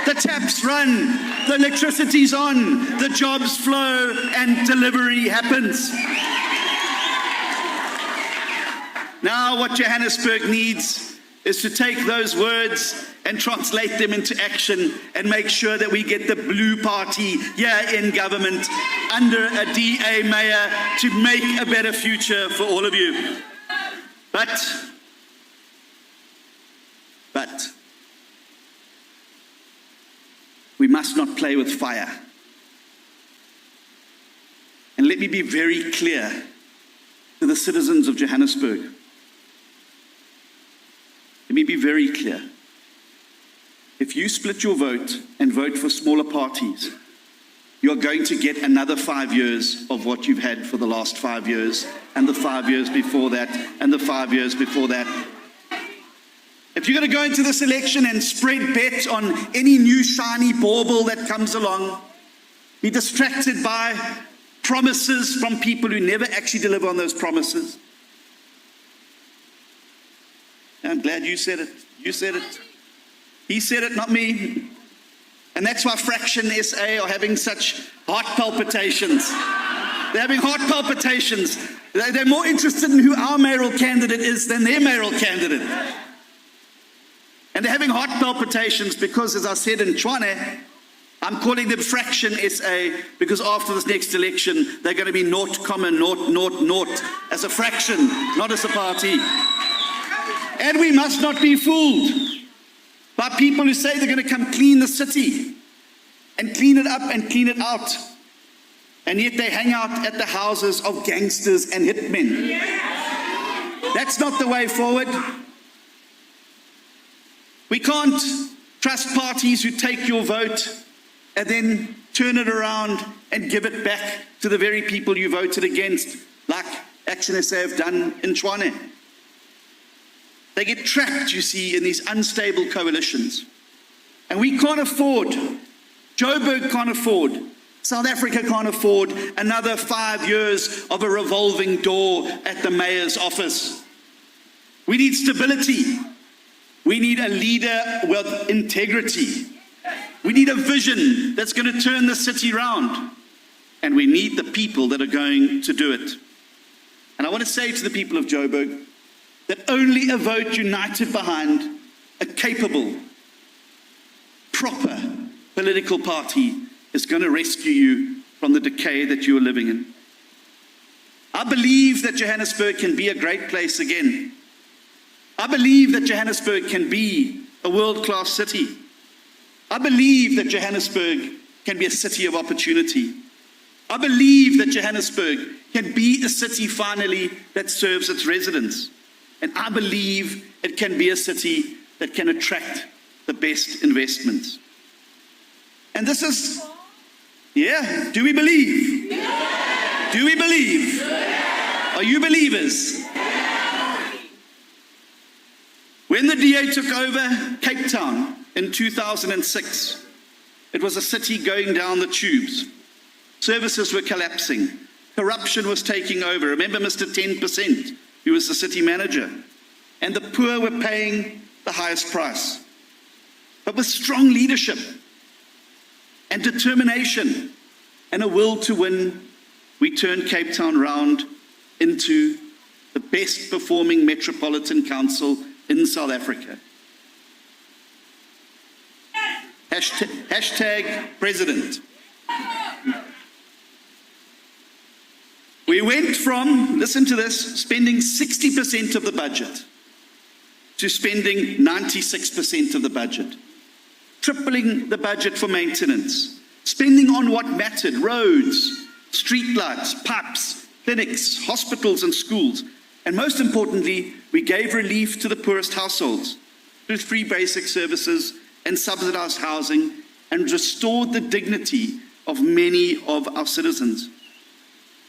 The taps run, the electricity's on, the jobs flow, and delivery happens. Now what Johannesburg needs is to take those words and translate them into action and make sure that we get the blue party here in government under a DA mayor to make a better future for all of you. But we must not play with fire. And let me be very clear to the citizens of Johannesburg. Let me be very clear. If you split your vote and vote for smaller parties, you're going to get another 5 years of what you've had for the last 5 years, and the 5 years before that, and the 5 years before that. If you're going to go into this election and spread bets on any new shiny bauble that comes along, be distracted by promises from people who never actually deliver on those promises. I'm glad you said it. You said it. He said it, not me. And that's why Fraction SA are having such heart palpitations. They're having heart palpitations. They're more interested in who our mayoral candidate is than their mayoral candidate. And they're having heart palpitations because, as I said in Tshwane, I'm calling them Fraction SA because after this next election, they're going to be 0,000 as a fraction, not as a party. And we must not be fooled by people who say they're going to come clean the city. and clean it up and clean it out. And yet they hang out at the houses of gangsters and hitmen. That's not the way forward. We can't trust parties who take your vote and then turn it around and give it back to the very people you voted against, like Action SA have done in Tshwane. They get trapped, you see, in these unstable coalitions. And we can't afford, Joburg can't afford, South Africa can't afford another 5 years of a revolving door at the mayor's office. We need stability. We need a leader with integrity. We need a vision that's going to turn the city round. And we need the people that are going to do it. And I want to say to the people of Joburg that only a vote united behind a capable, proper political party is going to rescue you from the decay that you are living in. I believe that Johannesburg can be a great place again. I believe that Johannesburg can be a world-class city. I believe that Johannesburg can be a city of opportunity. I believe that Johannesburg can be a city finally that serves its residents. And I believe it can be a city that can attract the best investments. And this is, do we believe? Do we believe? Are you believers? When the DA took over Cape Town in 2006, it was a city going down the tubes. Services were collapsing. Corruption was taking over. Remember Mr. 10%, who was the city manager. And the poor were paying the highest price. But with strong leadership and determination and a will to win, we turned Cape Town round into the best performing metropolitan council in South Africa. Hashtag president. We went from, listen to this, spending 60% of the budget to spending 96% of the budget. Tripling the budget for maintenance. Spending on what mattered, roads, streetlights, pipes, clinics, hospitals and schools. And most importantly, we gave relief to the poorest households through free basic services and subsidized housing and restored the dignity of many of our citizens.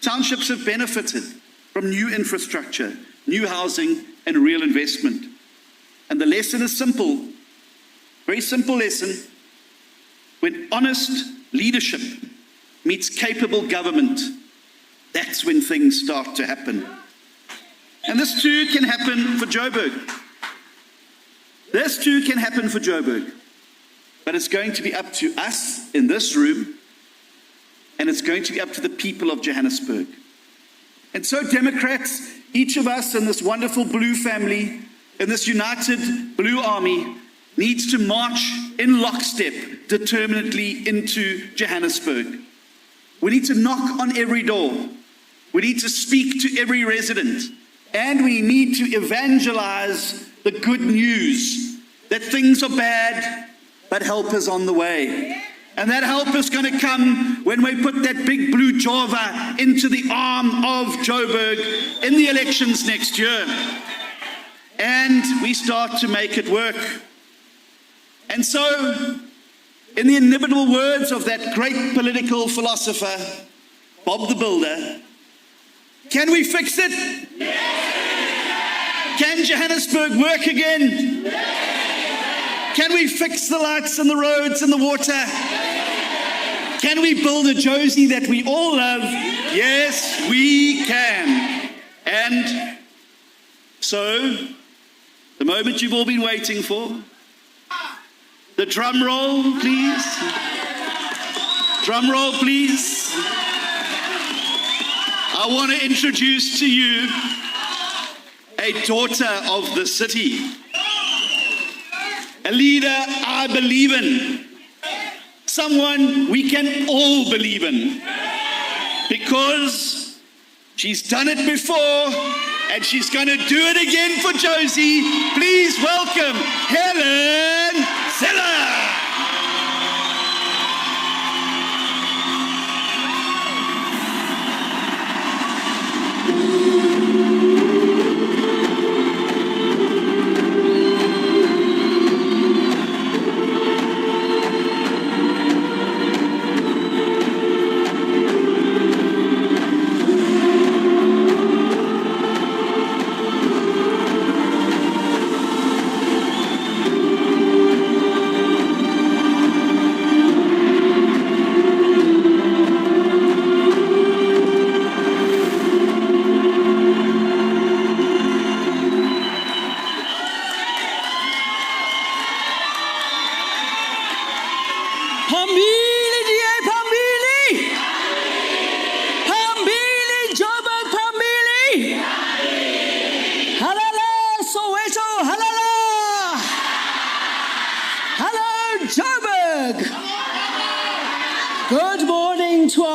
Townships have benefited from new infrastructure, new housing, and real investment. And the lesson is simple, very simple lesson. When honest leadership meets capable government, that's when things start to happen. And this too can happen for Joburg. This too can happen for Joburg. But it's going to be up to us in this room, and it's going to be up to the people of Johannesburg. And so Democrats, each of us in this wonderful blue family, in this united blue army, needs to march in lockstep determinedly into Johannesburg. We need to knock on every door. We need to speak to every resident. And we need to evangelize the good news that things are bad, but help is on the way. And that help is going to come when we put that big blue Java into the arm of Joburg in the elections next year. And we start to make it work. And so, in the inimitable words of that great political philosopher, Bob the Builder, can we fix it? Yes. Can Johannesburg work again? Yes. Can we fix the lights and the roads and the water? Can we build a Josie that we all love? Yes, we can. And so, the moment you've all been waiting for, the drum roll, please. Drum roll, please. I want to introduce to you a daughter of the city, a leader I believe in, someone we can all believe in, because she's done it before and she's going to do it again for Josie. Please welcome Helen Zeller.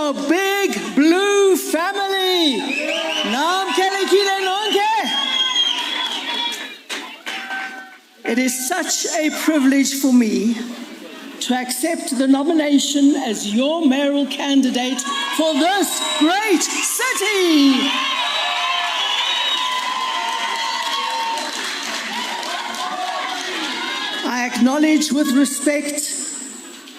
our big blue family. Namkelekile nonke. It is such a privilege for me to accept the nomination as your mayoral candidate for this great city. I acknowledge with respect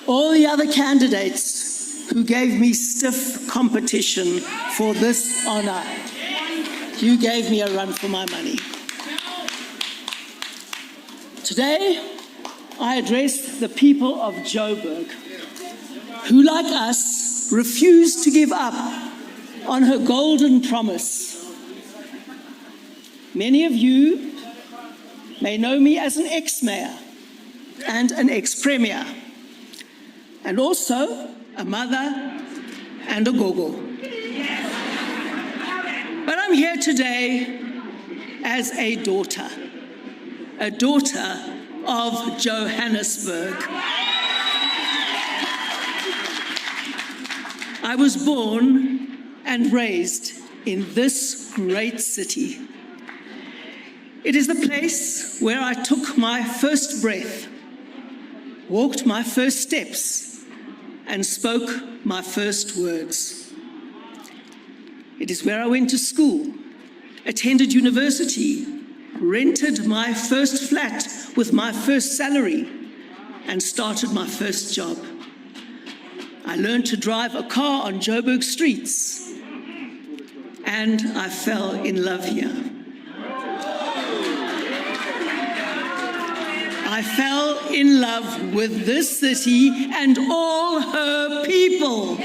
all the other candidates who gave me stiff competition for this honor. You gave me a run for my money. Today, I address the people of Joburg, who, like us, refuse to give up on her golden promise. Many of you may know me as an ex-mayor and an ex-premier, and also a mother and a gogo. But I'm here today as a daughter of Johannesburg. I was born and raised in this great city. It is the place where I took my first breath, walked my first steps, and spoke my first words. It is where I went to school, attended university, rented my first flat with my first salary, and started my first job. I learned to drive a car on Joburg streets, and I fell in love here. I fell in love with this city and all her people.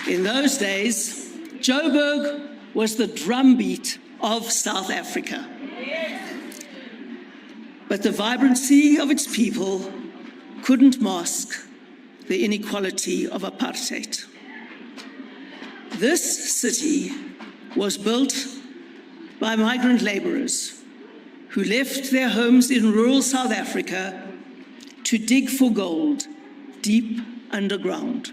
In those days, Joburg was the drumbeat of South Africa. But the vibrancy of its people couldn't mask the inequality of apartheid. This city was built by migrant laborers who left their homes in rural South Africa to dig for gold deep underground.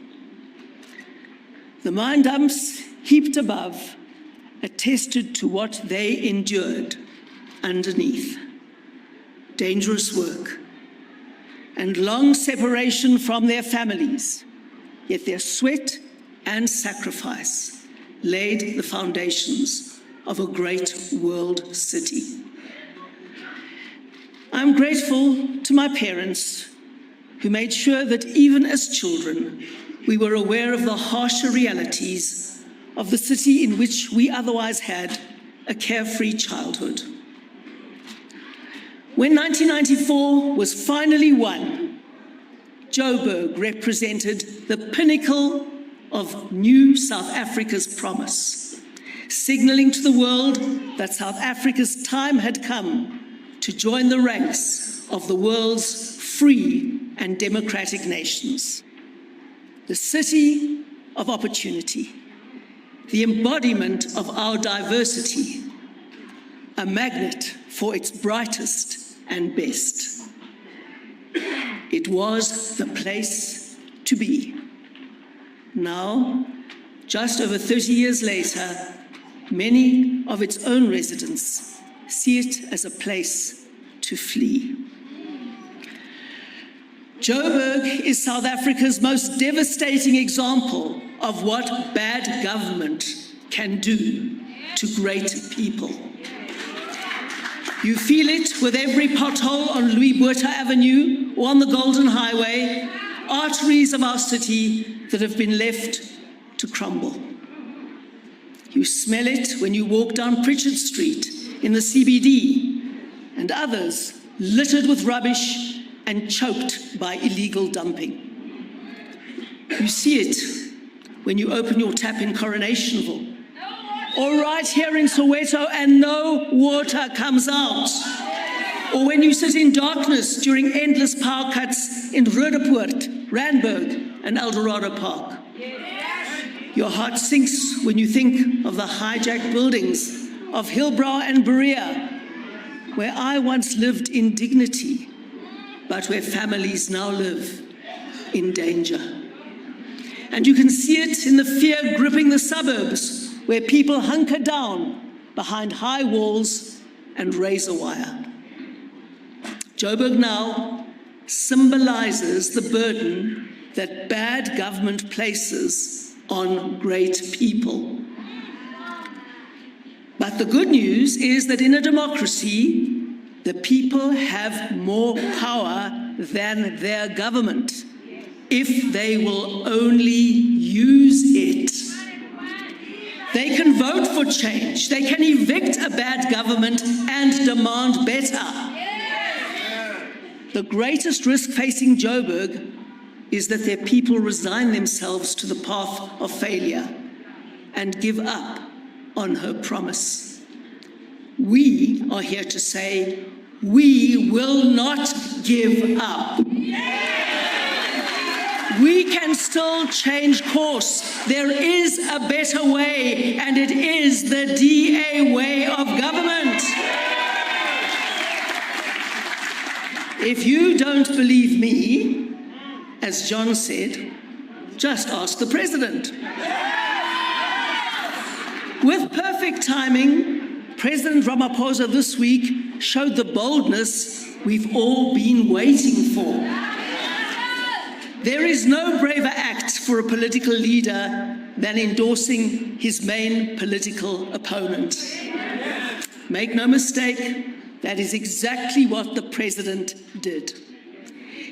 The mine dumps heaped above attested to what they endured underneath. Dangerous work and long separation from their families, yet their sweat and sacrifice laid the foundations of a great world city. I'm grateful to my parents who made sure that even as children, we were aware of the harsher realities of the city in which we otherwise had a carefree childhood. When 1994 was finally won, Joburg represented the pinnacle of new South Africa's promise, signaling to the world that South Africa's time had come to join the ranks of the world's free and democratic nations. The city of opportunity, the embodiment of our diversity, a magnet for its brightest and best. It was the place to be. Now, just over 30 years later, many of its own residents see it as a place to flee. Joburg is South Africa's most devastating example of what bad government can do to great people. You feel it with every pothole on Louis Botha Avenue or on the Golden Highway, arteries of our city that have been left to crumble. You smell it when you walk down Pritchard Street in the CBD, and others littered with rubbish and choked by illegal dumping. You see it when you open your tap in Coronationville, or right here in Soweto and no water comes out, or when you sit in darkness during endless power cuts in Roodepoort, Randburg and Eldorado Park. Your heart sinks when you think of the hijacked buildings of Hillbrow and Berea, where I once lived in dignity, but where families now live in danger. And you can see it in the fear gripping the suburbs, where people hunker down behind high walls and razor wire. Joburg now symbolizes the burden that bad government places on great people. But the good news is that in a democracy, the people have more power than their government, if they will only use it. They can vote for change. They can evict a bad government and demand better. The greatest risk facing Joburg is that their people resign themselves to the path of failure and give up on her promise. We are here to say, we will not give up. We can still change course. There is a better way, and it is the DA way of government. If you don't believe me, as John said, just ask the president. With perfect timing, President Ramaphosa this week showed the boldness we've all been waiting for. There is no braver act for a political leader than endorsing his main political opponent. Make no mistake, that is exactly what the president did.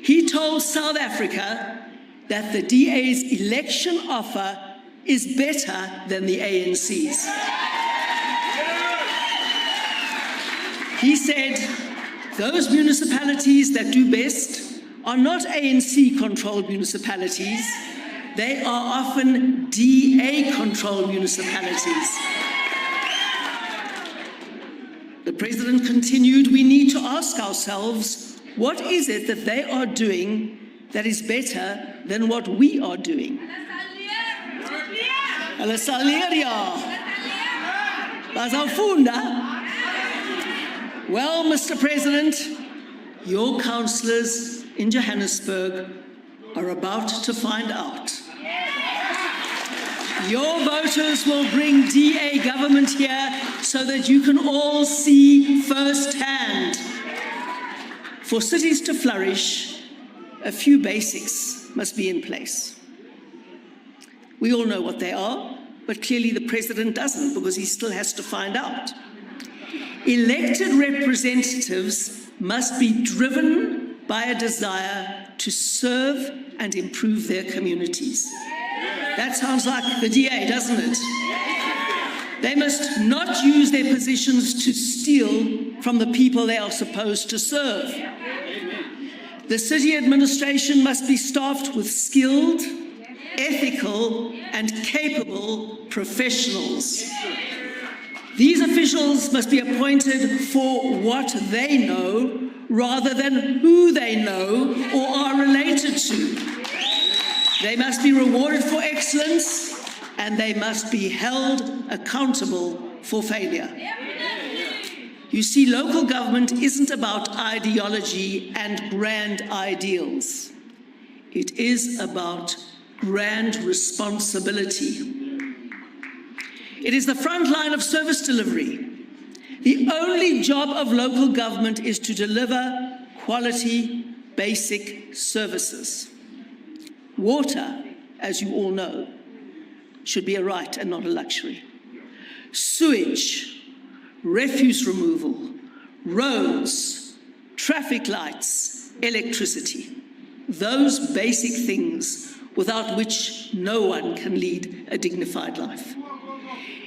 He told South Africa that the DA's election offer is better than the ANC's. He said, those municipalities that do best are not ANC-controlled municipalities. They are often DA-controlled municipalities. The president continued, we need to ask ourselves, what is it that they are doing that is better than what we are doing? Well, Mr. President, your councillors in Johannesburg are about to find out. Your voters will bring DA government here so that you can all see firsthand. For cities to flourish, a few basics must be in place. We all know what they are, but clearly the president doesn't, because he still has to find out. Elected representatives must be driven by a desire to serve and improve their communities. That sounds like the DA, doesn't it? They must not use their positions to steal from the people they are supposed to serve. The city administration must be staffed with skilled, ethical, and capable professionals. These officials must be appointed for what they know rather than who they know or are related to. They must be rewarded for excellence, and they must be held accountable for failure. You see, local government isn't about ideology and grand ideals. It is about grand responsibility. It is the front line of service delivery. The only job of local government is to deliver quality, basic services. Water, as you all know, should be a right and not a luxury. Sewage, refuse removal, roads, traffic lights, electricity. Those basic things without which no one can lead a dignified life.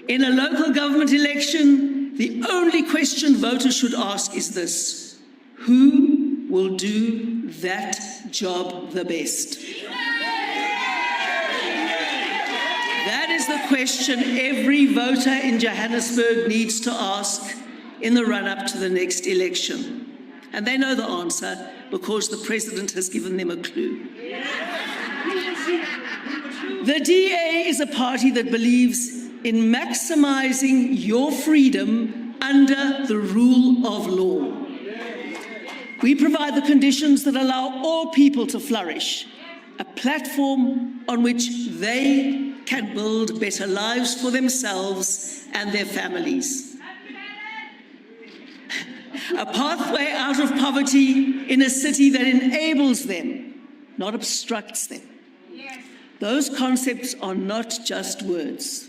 In a local government election, the only question voters should ask is this: who will do that job the best? That is the question every voter in Johannesburg needs to ask in the run-up to the next election. And they know the answer because the president has given them a clue. The DA is a party that believes in maximizing your freedom under the rule of law. We provide the conditions that allow all people to flourish, a platform on which they can build better lives for themselves and their families. A pathway out of poverty in a city that enables them, not obstructs them. Those concepts are not just words.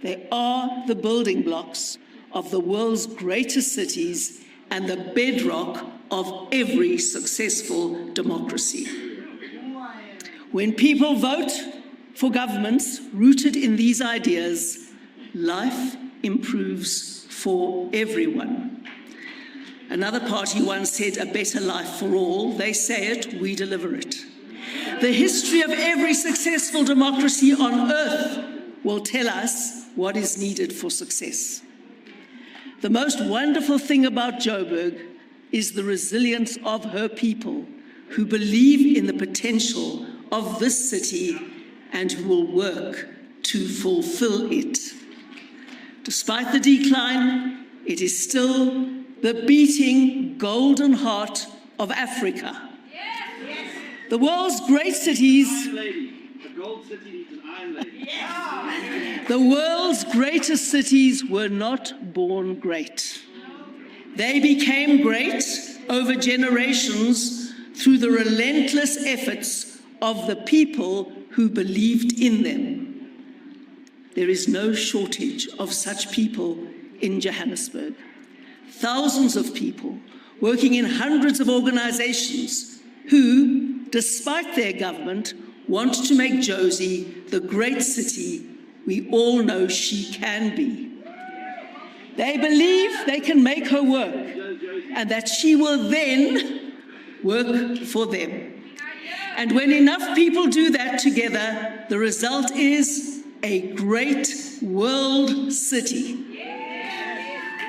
They are the building blocks of the world's greatest cities and the bedrock of every successful democracy. When people vote for governments rooted in these ideas, life improves for everyone. Another party once said, "A better life for all." They say it, we deliver it. The history of every successful democracy on earth will tell us what is needed for success. The most wonderful thing about Joburg is the resilience of her people who believe in the potential of this city and who will work to fulfill it. Despite the decline, it is still the beating golden heart of Africa. The world's great cities, the world's greatest cities were not born great. They became great over generations through the relentless efforts of the people who believed in them. There is no shortage of such people in Johannesburg. Thousands of people working in hundreds of organizations who, despite their government, want to make Josie the great city we all know she can be. They believe they can make her work and that she will then work for them. And when enough people do that together, the result is a great world city.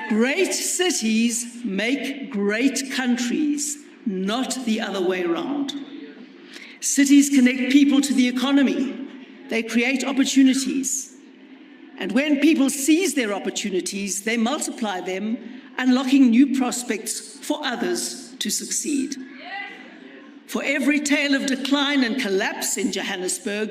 Great cities make great countries, not the other way around. Cities connect people to the economy. They create opportunities. And when people seize their opportunities, they multiply them, unlocking new prospects for others to succeed. For every tale of decline and collapse in Johannesburg,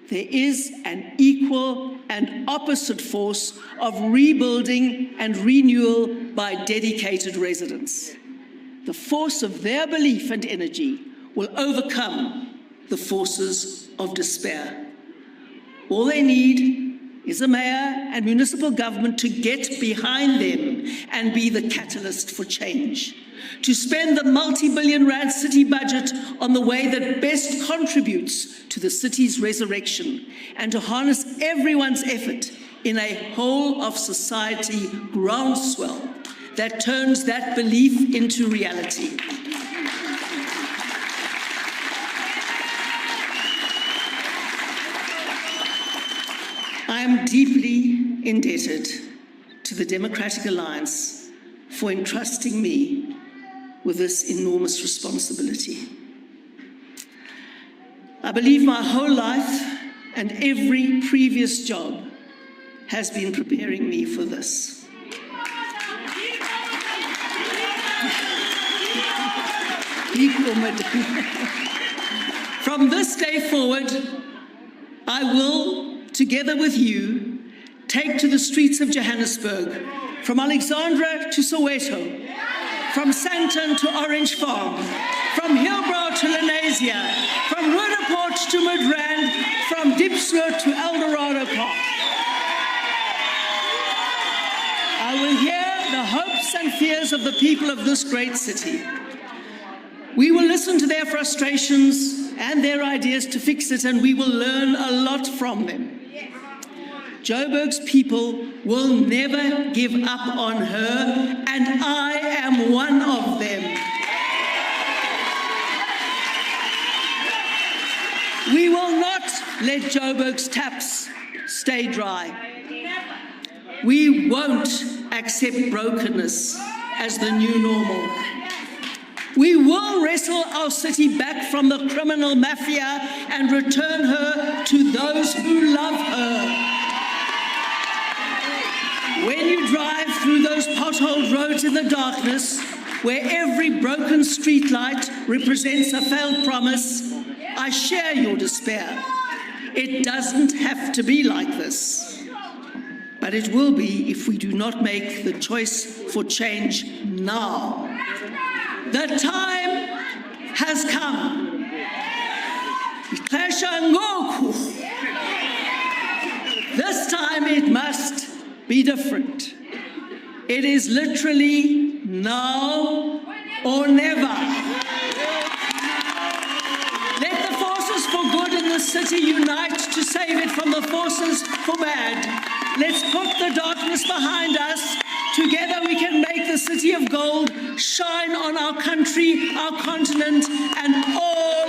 there is an equal and opposite force of rebuilding and renewal by dedicated residents. The force of their belief and energy will overcome the forces of despair. All they need is a mayor and municipal government to get behind them and be the catalyst for change, to spend the multi-billion rand city budget on the way that best contributes to the city's resurrection, and to harness everyone's effort in a whole of society groundswell that turns that belief into reality. I am deeply indebted to the Democratic Alliance for entrusting me with this enormous responsibility. I believe my whole life and every previous job has been preparing me for this. From this day forward, I will, together with you, take to the streets of Johannesburg, from Alexandra to Soweto, from Sandton to Orange Farm, from Hillbrow to Lenasia, from Roodepoort to Midrand, from Diepsloot to Eldorado Park. I will hear the hopes and fears of the people of this great city. We will listen to their frustrations and their ideas to fix it, and we will learn a lot from them. Joburg's people will never give up on her, and I am one of them. We will not let Joburg's taps stay dry. We won't accept brokenness as the new normal. We will wrestle our city back from the criminal mafia and return her to those who love her. When you drive through those potholed roads in the darkness, where every broken street light represents a failed promise, I share your despair. It doesn't have to be like this. But it will be if we do not make the choice for change now. The time has come. This time it must be different. It is literally now or never. Let the forces for good in the city unite to save it from the forces for bad. Let's put the darkness behind us. Together we can make the city of gold shine on our country, our continent, and all